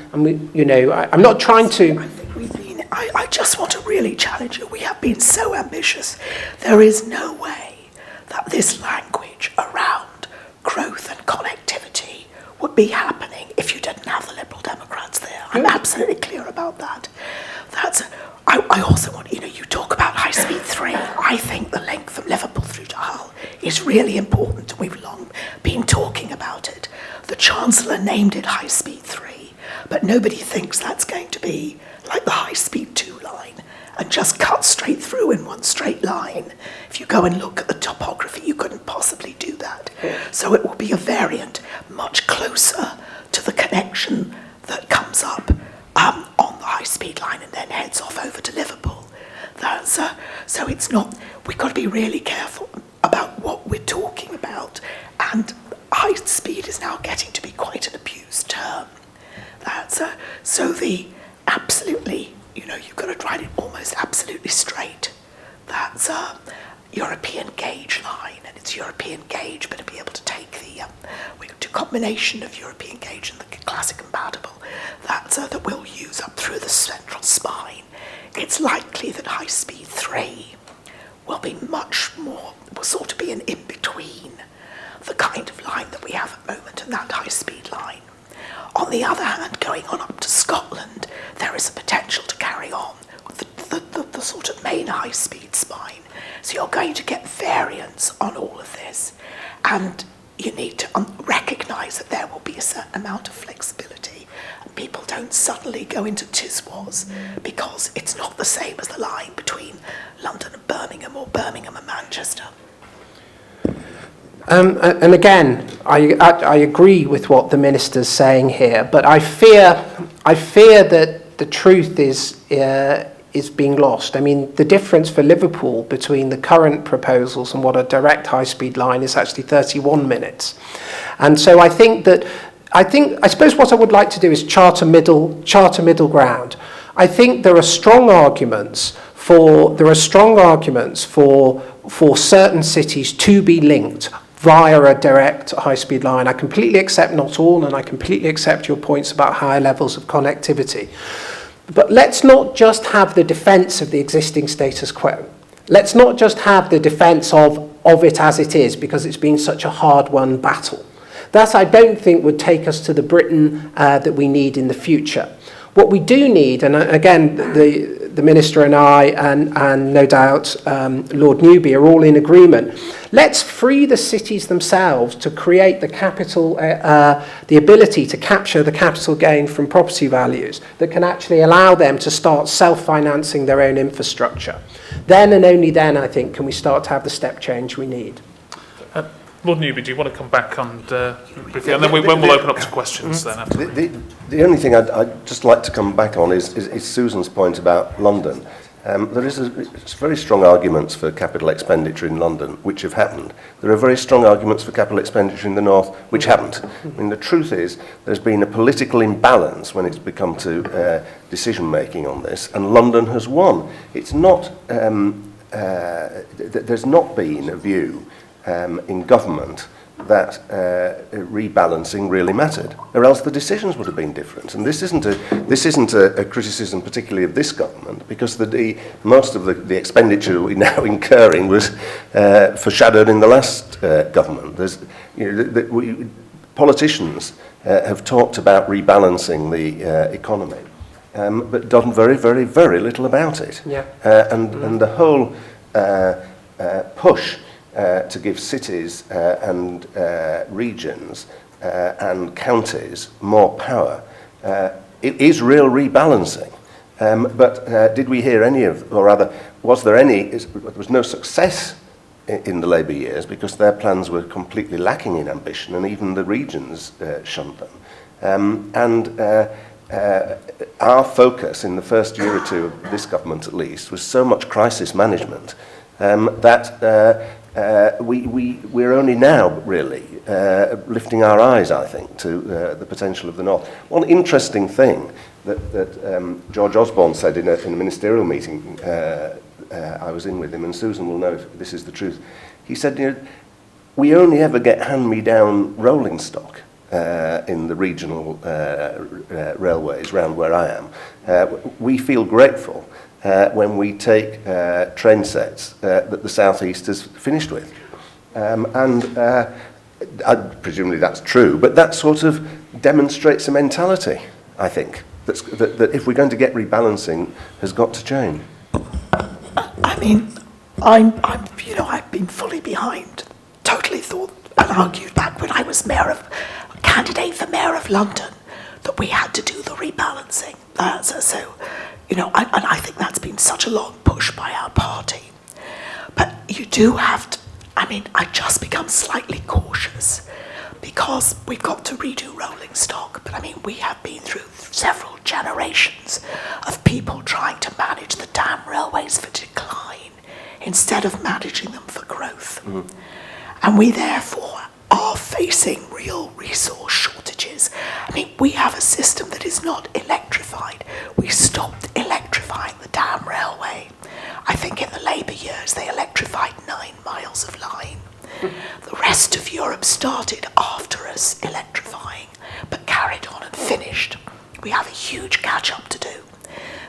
not trying to... I just want to really challenge you. We have been so ambitious. There is no way that this language around growth and connectivity would be happening if you didn't have the Liberal Democrats there. I'm absolutely clear about that. I also want, you talk about High Speed 3. I think the link from Liverpool through to Hull is really important. We've long been talking about it. The Chancellor named it High Speed 3, but nobody thinks that's going to be like the High Speed 2 line and just cut straight through in one straight line. If you go and look at the topography, you couldn't possibly do that. So it will be a variant much closer to the connection that comes up on the high-speed line and then heads off over to Liverpool. So it's not, we've got to be really careful about what we're talking about. And high speed is now getting to be quite an abused term. So the absolutely, you've got to ride it almost absolutely straight. That's European gauge line, and it's European gauge, but to be able to take the combination of European gauge and the classic compatible that we'll use up through the central spine. It's likely that High Speed 3 will be much more, will sort of be an in-between the kind of line that we have at the moment and that high speed line. On the other hand, going on up to Scotland, there is a potential to carry on with the the sort of main high-speed spine. So you're going to get variance on all of this. And you need to recognise that there will be a certain amount of flexibility. And people don't suddenly go into Tiswas because it's not the same as the line between London and Birmingham or Birmingham and Manchester. And again, I agree with what the minister's saying here, but I fear that the truth is being lost. I mean, the difference for Liverpool between the current proposals and what a direct high-speed line is actually 31 minutes. And so I suppose what I would like to do is chart a middle ground. I think there are strong arguments for certain cities to be linked via a direct high-speed line. I completely accept not all, and I completely accept your points about higher levels of connectivity. But let's not just have the defence of the existing status quo. Let's not just have the defence of it as it is, because it's been such a hard-won battle. That, I don't think, would take us to the Britain that we need in the future. What we do need, and again, the Minister and I, and no doubt Lord Newby are all in agreement, let's free the cities themselves to create the capital, the ability to capture the capital gain from property values that can actually allow them to start self-financing their own infrastructure. Then and only then, I think, can we start to have the step change we need. Lord Newby, do you want to come back and briefly, and then we'll open up to questions then after. The only thing I'd just like to come back on is Susan's point about London. There is very strong arguments for capital expenditure in London, which have happened. There are very strong arguments for capital expenditure in the north, which haven't. I mean, the truth is, there's been a political imbalance when it's become to decision-making on this, and London has won. It's not, there's not been a view in government that rebalancing really mattered, or else the decisions would have been different. And this isn't a criticism particularly of this government, because most of the expenditure we're now incurring was foreshadowed in the last government. Politicians have talked about rebalancing the economy, but done very, very, very little about it. Yeah. And the whole push to give cities and regions and counties more power. It is real rebalancing. But did we hear any of, or rather, was there any, there was no success in the Labour years because their plans were completely lacking in ambition, and even the regions shunned them. Our focus in the first year or two of this government, at least, was so much crisis management that we're only now really lifting our eyes, I think, to the potential of the North. One interesting thing that George Osborne said in a ministerial meeting I was in with him, and Susan will know if this is the truth. He said, we only ever get hand-me-down rolling stock in the regional railways round where I am. We feel grateful when we take train sets that the South East has finished with. Presumably that's true, but that sort of demonstrates a mentality, I think, that if we're going to get rebalancing, has got to change. I mean, I've been fully behind, totally thought and argued back when I was candidate for Mayor of London, that we had to do the rebalancing. And I think that's been such a long push by our party. But you do have to, I just become slightly cautious because we've got to redo rolling stock. But we have been through several generations of people trying to manage the damn railways for decline instead of managing them for growth. Mm-hmm. And we therefore are facing real resource shortages. We have a system that is not electrified. We stopped electrifying the damn railway. I think in the Labour years they electrified 9 miles of line. The rest of Europe started after us electrifying, but carried on and finished. We have a huge catch-up to do.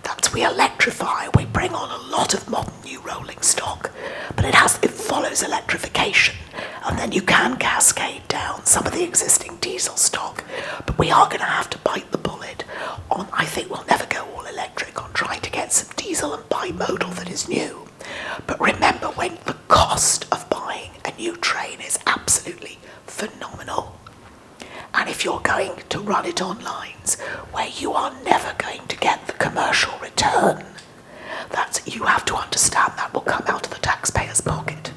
That's we electrify, we bring on a lot of modern new rolling stock, but it follows electrification, and then you can cascade down some of the existing diesel stock. But we are going to have to bite the bullet on, I think we'll never go all electric, on trying to get some diesel and bimodal to run it on lines where you are never going to get the commercial return. You have to understand that will come out of the taxpayer's pocket.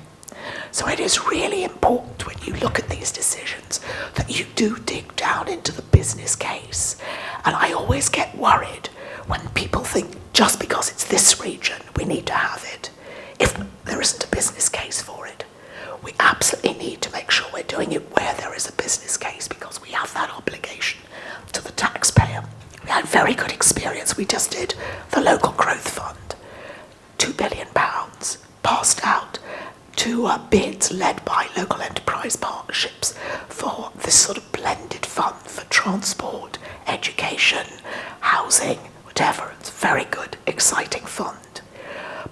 So it is really important when you look at these decisions that you do dig down into the business case. And I always get worried when people think just because it's this region, we need to have it, if there isn't a business case for it. We absolutely need to make sure we're doing it where there is a business case, because we have that obligation to the taxpayer. We had very good experience. We just did the Local Growth Fund. £2 billion passed out to bids led by local enterprise partnerships for this sort of blended fund for transport, education, housing, whatever. It's a very good, exciting fund.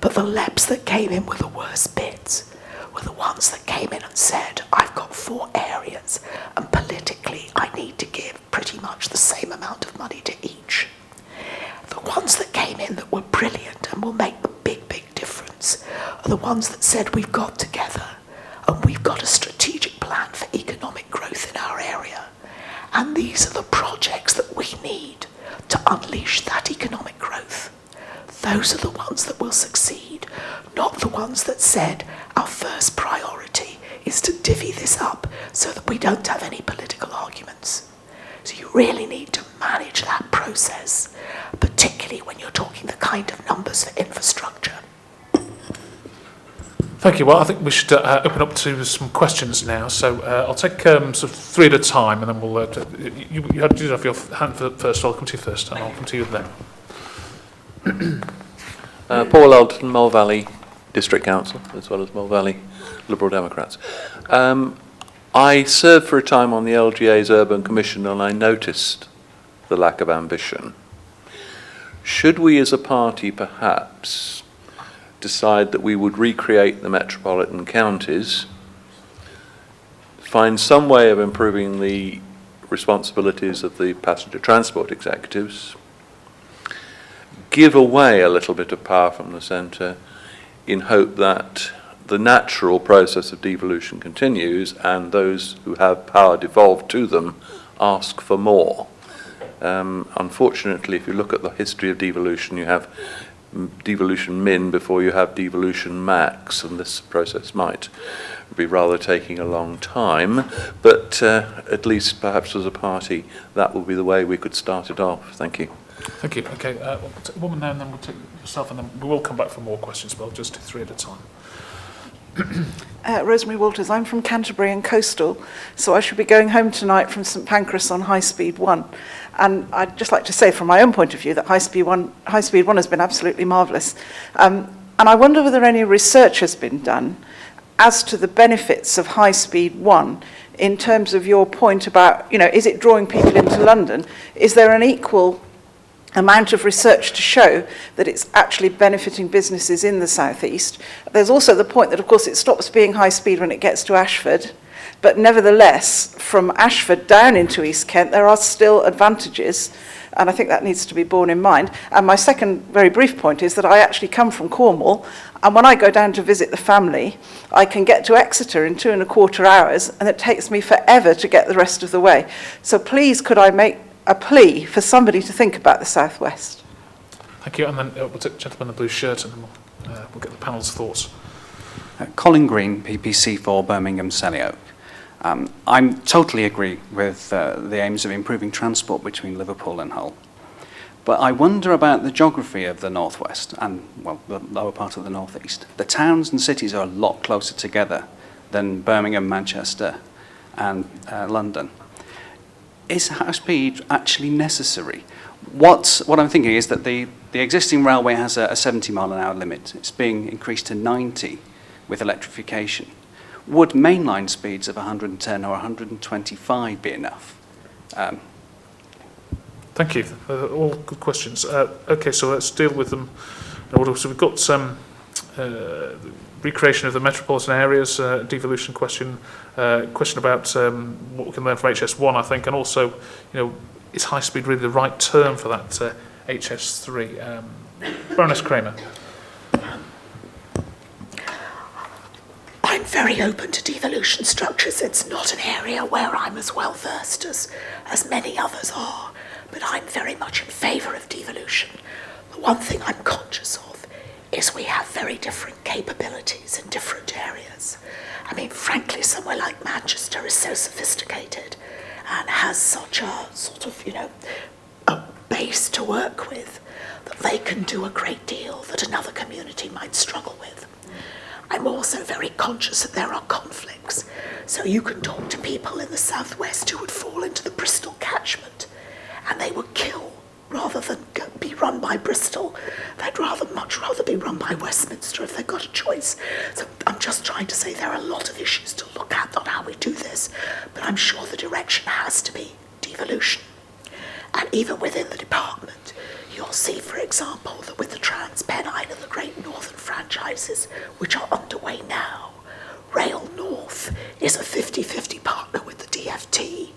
But the LEPs that came in with the worst bids were the ones that came in and said, I've got 4 areas and politically I need to give pretty much the same amount of money to each. The ones that came in that were brilliant and will make the big difference are the ones that said we've got together and we've got a strategic plan for economic growth in our area. And these are the projects that we need to unleash that economic growth. Those are the ones that will succeed, not the ones that said our first priority is to divvy this up so that we don't have any political arguments. So you really need to manage that process, particularly when you're talking the kind of numbers for infrastructure. Thank you. Well, I think we should open up to some questions now. So I'll take sort of 3 at a time, and then we'll. You did have your hand first. I'll come to you first, and I'll come to you then. Paul Alderton, Mole Valley District Council, as well as Mole Valley Liberal Democrats. I served for a time on the LGA's Urban Commission, and I noticed the lack of ambition. Should we as a party perhaps decide that we would recreate the metropolitan counties, find some way of improving the responsibilities of the passenger transport executives, give away a little bit of power from the centre in hope that the natural process of devolution continues and those who have power devolved to them ask for more. Unfortunately, if you look at the history of devolution, you have devolution min before you have devolution max, and this process might be rather taking a long time, but at least perhaps as a party that will be the way we could start it off. Thank you. Thank you. Okay, we'll take a woman now, and then we'll take yourself, and then we will come back for more questions, but I'll just do 3 at a time. Rosemary Walters, I'm from Canterbury and Coastal, so I should be going home tonight from St Pancras on High Speed 1. And I'd just like to say from my own point of view that High Speed 1 has been absolutely marvellous. And I wonder whether any research has been done as to the benefits of High Speed 1 in terms of your point about, is it drawing people into London? Is there an equal amount of research to show that it's actually benefiting businesses in the southeast? There's also the point that, of course, it stops being high speed when it gets to Ashford, but nevertheless, from Ashford down into East Kent, there are still advantages, and I think that needs to be borne in mind. And my second very brief point is that I actually come from Cornwall, and when I go down to visit the family, I can get to Exeter in 2.25 hours, and it takes me forever to get the rest of the way. So please, could I make a plea for somebody to think about the southwest? Thank you, and then we'll take the gentleman in the blue shirt, and then we'll get the panel's thoughts. Colin Green, PPC for Birmingham Selly Oak. I totally agree with the aims of improving transport between Liverpool and Hull. But I wonder about the geography of the northwest and, well, the lower part of the northeast. The towns and cities are a lot closer together than Birmingham, Manchester and London. Is high speed actually necessary? What I'm thinking is that the existing railway has a 70 mile an hour limit. It's being increased to 90 with electrification. Would mainline speeds of 110 or 125 be enough? Thank you. All good questions. Okay, so let's deal with them in order. So we've got some recreation of the metropolitan areas, devolution question, question about what we can learn from HS1, I think, and also, is high speed really the right term for that HS3? Baroness Kramer. I'm very open to devolution structures. It's not an area where I'm as well versed as many others are, but I'm very much in favour of devolution. The one thing I'm conscious of is we have very different capabilities in different areas. I mean, frankly, somewhere like Manchester is so sophisticated and has such a sort of, a base to work with that they can do a great deal that another community might struggle with. I'm also very conscious that there are conflicts. So you can talk to people in the southwest who would fall into the Bristol catchment and they would kill rather than be run by Bristol. They'd much rather be run by Westminster if they've got a choice. So I'm just trying to say there are a lot of issues to look at on how we do this, but I'm sure the direction has to be devolution. And even within the department, you'll see, for example, that with the Trans-Pennine and the Great Northern franchises, which are underway now, Rail North is a 50-50 partner with the DfT,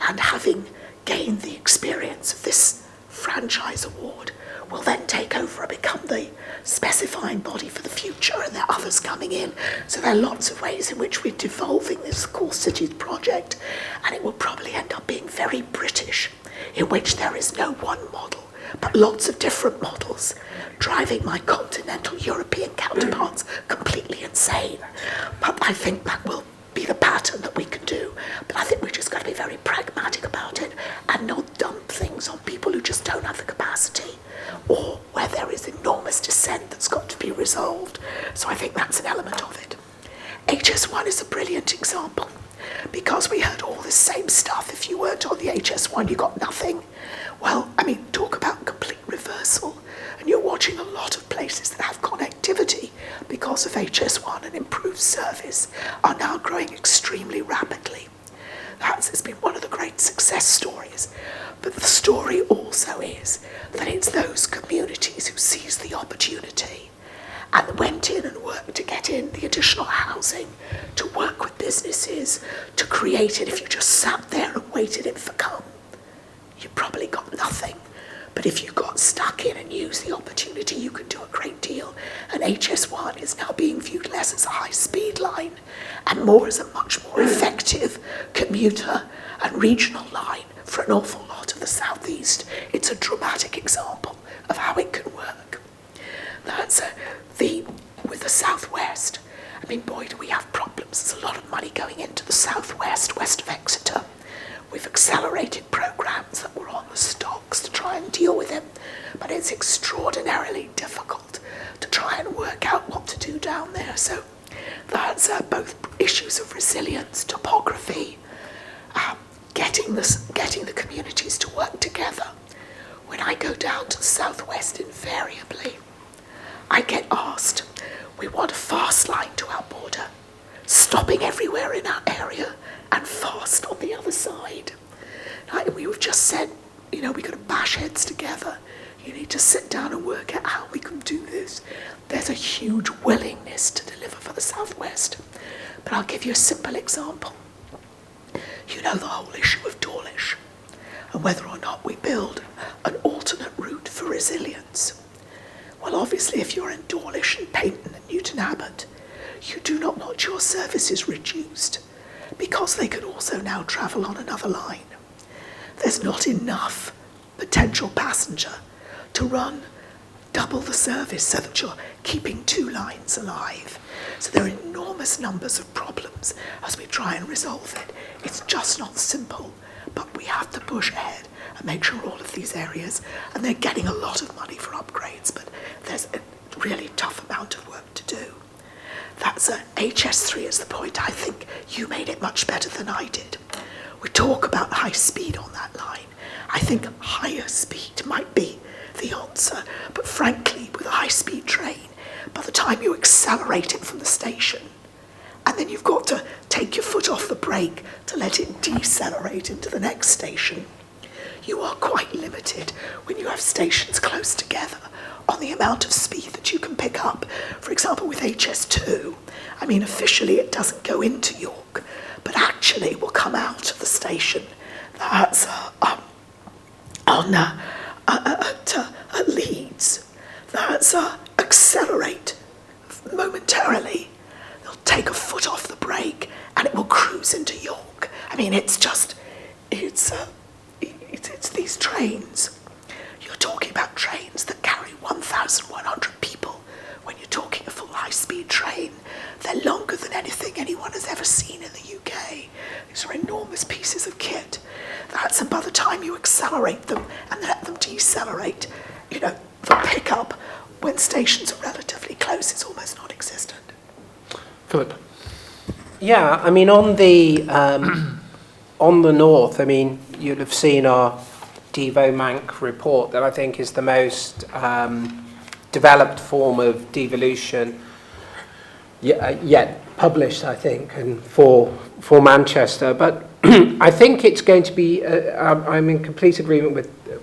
and having gained the experience of this franchise award, will then take over and become the specifying body for the future, and there are others coming in. So there are lots of ways in which we're devolving this Core Cities project, and it will probably end up being very British, in which there is no one model, but lots of different models, driving my continental European counterparts completely insane. But I think that will be the pattern that we can do. But I think we've just got to be very pragmatic about it and not dump things on people who just don't have the capacity, or where there is enormous dissent that's got to be resolved. So I think that's an element of it. HS1 is a brilliant example, because we heard all this same stuff. If you weren't on the HS1, you got nothing. Well, I mean, talk about complete reversal. And you're watching a lot of places that have connectivity because of HS1 and improved service are now growing extremely rapidly. It's been one of the great success stories. But the story also is that it's those communities who seized the opportunity and went in and worked to get in the additional housing, to work with businesses, to create it. If you just sat there and waited it for come, you probably got nothing. But if you got stuck in and used the opportunity, you could do a great deal. And HS1 is now being viewed less as a high-speed line and more as a much more effective commuter and regional line for an awful lot of the southeast. It's a dramatic example of how it can work. That's with the southwest. I mean, boy, do we have problems. There's a lot of money going into the southwest, west of Exeter. We've accelerated programmes that were on the stocks to try and deal with them, but it's extraordinarily difficult to try and work out what to do down there. So that's both issues of resilience, topography, getting the communities to work together. When I go down to the southwest, invariably, I get asked, we want a fast line to our border, stopping everywhere in our area and fast on the other side. We've just said, we've got to bash heads together. You need to sit down and work out how we can do this. There's a huge willingness to deliver for the southwest. But I'll give you a simple example. The whole issue of Dawlish and whether or not we build an alternate route for resilience. Well, obviously, if you're in Dawlish and Payton and Newton Abbot, you do not want your services reduced, because they could also now travel on another line. There's not enough potential passenger to run double the service so that you're keeping two lines alive. So there are enormous numbers of problems as we try and resolve it. It's just not simple, but we have to push ahead and make sure all of these areas, and they're getting a lot of money for upgrades, but there's a really tough amount of work to do. That's HS3 is the point. I think you made it much better than I did. We talk about high speed on that line. I think higher speed might be the answer, but frankly, with a high-speed train, by the time you accelerate it from the station, and then you've got to take your foot off the brake to let it decelerate into the next station, you are quite limited when you have stations close together on the amount of speed that you can pick up. For example, with HS2, officially it doesn't go into York, but actually will come out of the station that's at Leeds. That's accelerate momentarily. They'll take a foot off the brake and it will cruise into York. I mean, it's these trains. You're talking about trains that carry 1,100 people. When you're talking a full high-speed train, they're longer than anything anyone has ever seen in the UK. These are enormous pieces of kit. And by the time you accelerate them and let them decelerate, you know, the pickup when stations are relatively close is almost non-existent. Philip. Yeah, I mean, on the north, I mean, you'll have seen our Devo-Manc report that I think is the most developed form of devolution yet published, I think, and for Manchester. But I think it's going to be, I'm in complete agreement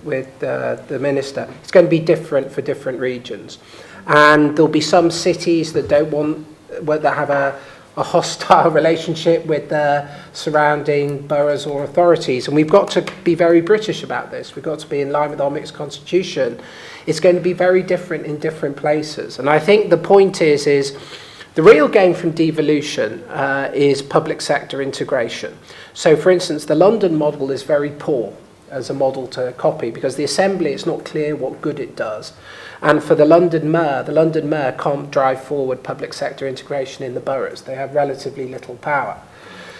with the Minister, it's going to be different for different regions. And there'll be some cities that don't want, that have a hostile relationship with the surrounding boroughs or authorities. And we've got to be very British about this. We've got to be in line with our mixed constitution. It's going to be very different in different places. And I think the point is the real gain from devolution is public sector integration. So, for instance, the London model is very poor as a model to copy because the Assembly, it's not clear what good it does. And for the London Mayor can't drive forward public sector integration in the boroughs. They have relatively little power.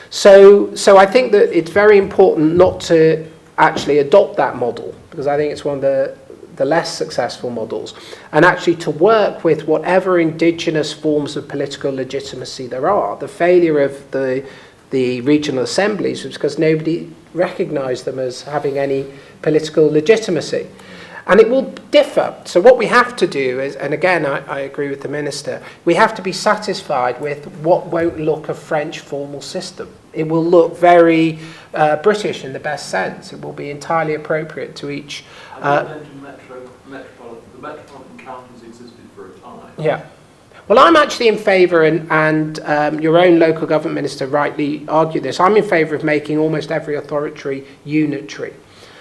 So I think that it's very important not to actually adopt that model because I think it's one of the less successful models, and actually to work with whatever indigenous forms of political legitimacy there are. The failure of the regional assemblies was because nobody recognised them as having any political legitimacy. And it will differ. So what we have to do is, and again, I agree with the Minister, we have to be satisfied with what won't look a French formal system. It will look very British in the best sense. It will be entirely appropriate to each... the metropolitan counties existed for a time. Yeah. Well, I'm actually in favour, and your own local government minister rightly argued this, I'm in favour of making almost every authority unitary.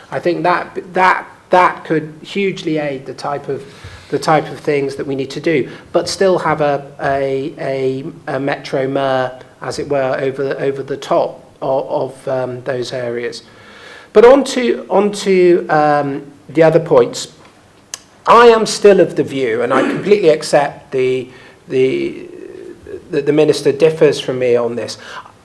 I think that could hugely aid the type of things that we need to do, but still have a metro mayor, as it were, over the top of those areas. But on to the other points. I am still of the view, and I completely accept the Minister differs from me on this.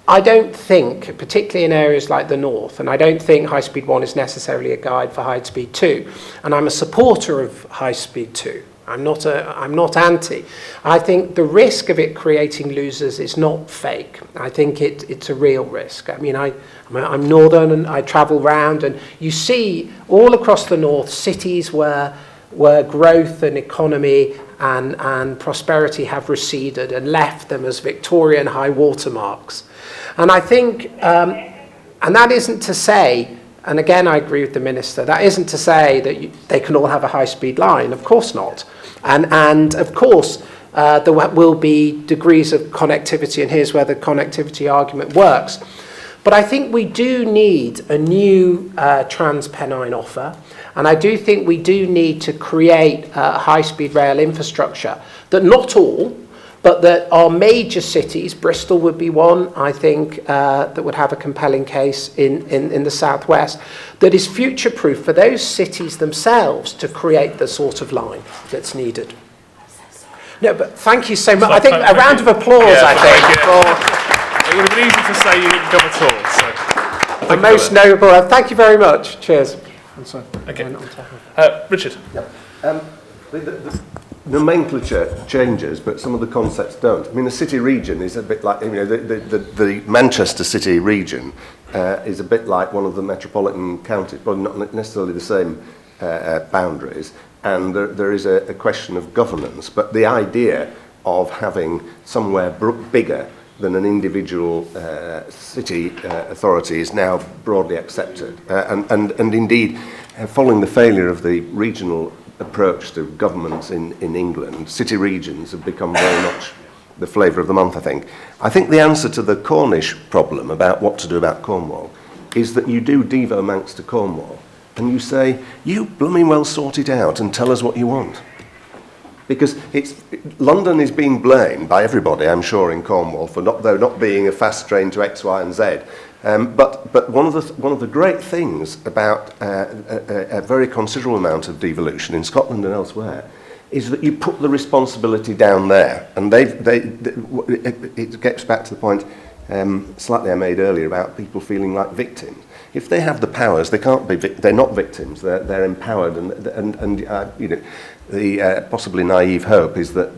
I don't think, particularly in areas like the north, and I don't think High Speed 1 is necessarily a guide for High Speed 2, and I'm a supporter of High Speed 2. I'm not anti. I think the risk of it creating losers is not fake. I think it's a real risk. I mean, I'm northern and I travel round, and you see all across the north cities where growth and economy and prosperity have receded and left them as Victorian high watermarks. And I think, and that isn't to say, and again I agree with the Minister, that isn't to say that they can all have a high-speed line, of course not. And of course there will be degrees of connectivity, and here's where the connectivity argument works. But I think we do need a new Trans-Pennine offer, and I do think we do need to create high-speed rail infrastructure that not all, but that our major cities, Bristol would be one, I think, that would have a compelling case in the southwest, that is future-proof for those cities themselves to create the sort of line that's needed. No, but thank you so much. I think a round of applause, Yeah, I think, it would have been easy to say you didn't come at all. So for the most noble. Thank you very much. Cheers. Okay. Richard. The nomenclature changes, but some of the concepts don't. I mean, the city region is a bit like, you know, the Manchester city region is a bit like one of the metropolitan counties, but not necessarily the same boundaries. And there is a question of governance, but the idea of having somewhere bigger than an individual city authority is now broadly accepted. And indeed, following the failure of the regional approach to governments in England, city regions have become very much the flavour of the month, I think. I think the answer to the Cornish problem about what to do about Cornwall is that you do Devo-Manx to Cornwall and you say, you blooming well sort it out and tell us what you want. because London is being blamed by everybody, I'm sure, in Cornwall for not being a fast train to X, Y, and Z. But one of the great things about a very considerable amount of devolution in Scotland and elsewhere is that you put the responsibility down there, and it gets back to the point slightly I made earlier about people feeling like victims. If they have the powers, they can't be. They're not victims. They're empowered, and you know, the possibly naive hope is that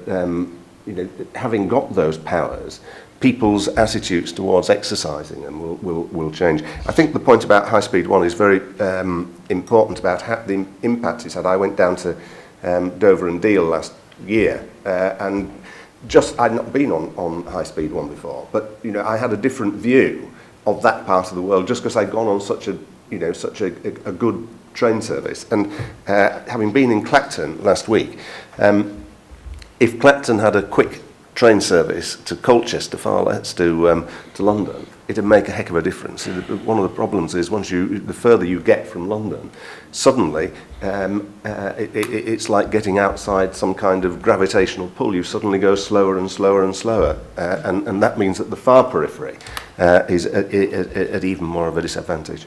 you know, having got those powers, people's attitudes towards exercising them will change. I think the point about High Speed 1 is very important about the impact it's had. I went down to Dover and Deal last year, and I'd not been on High Speed 1 before, but you know, I had a different view of that part of the world just because I'd gone on such a good train service. And having been in Clacton last week, if Clacton had a quick train service to Colchester, far less to London, it'd make a heck of a difference. One of the problems is the further you get from London, suddenly it's like getting outside some kind of gravitational pull. You suddenly go slower and slower and slower, and that means that the far periphery is at even more of a disadvantage.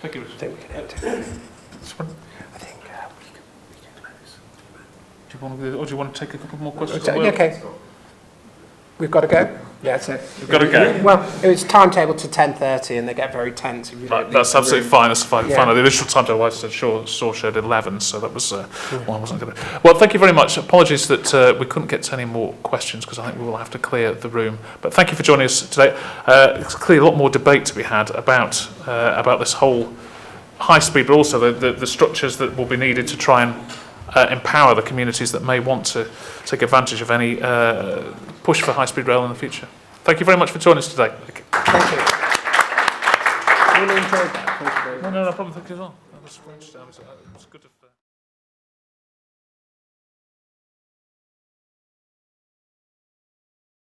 Thank you. I think we can end it. I think we can close. Do you want to take a couple more questions? Okay. We've got to go? Yeah, that's it. We've got to go. Well, it was timetabled to 10:30 and they get very tense. If you don't That's leave absolutely the fine. That's fine. Yeah. Fine. The initial timetable I said saw showed 11, so that was one I wasn't going to. Well, thank you very much. Apologies that we couldn't get to any more questions because I think we will have to clear the room. But thank you for joining us today. It's clearly a lot more debate to be had about this whole high speed, but also the structures that will be needed to try and empower the communities that may want to take advantage of any push for high speed rail in the future. Thank you very much for joining us today. Thank you. Really enjoyed that. Thank you very much. No problem. Thank you as well. That was good.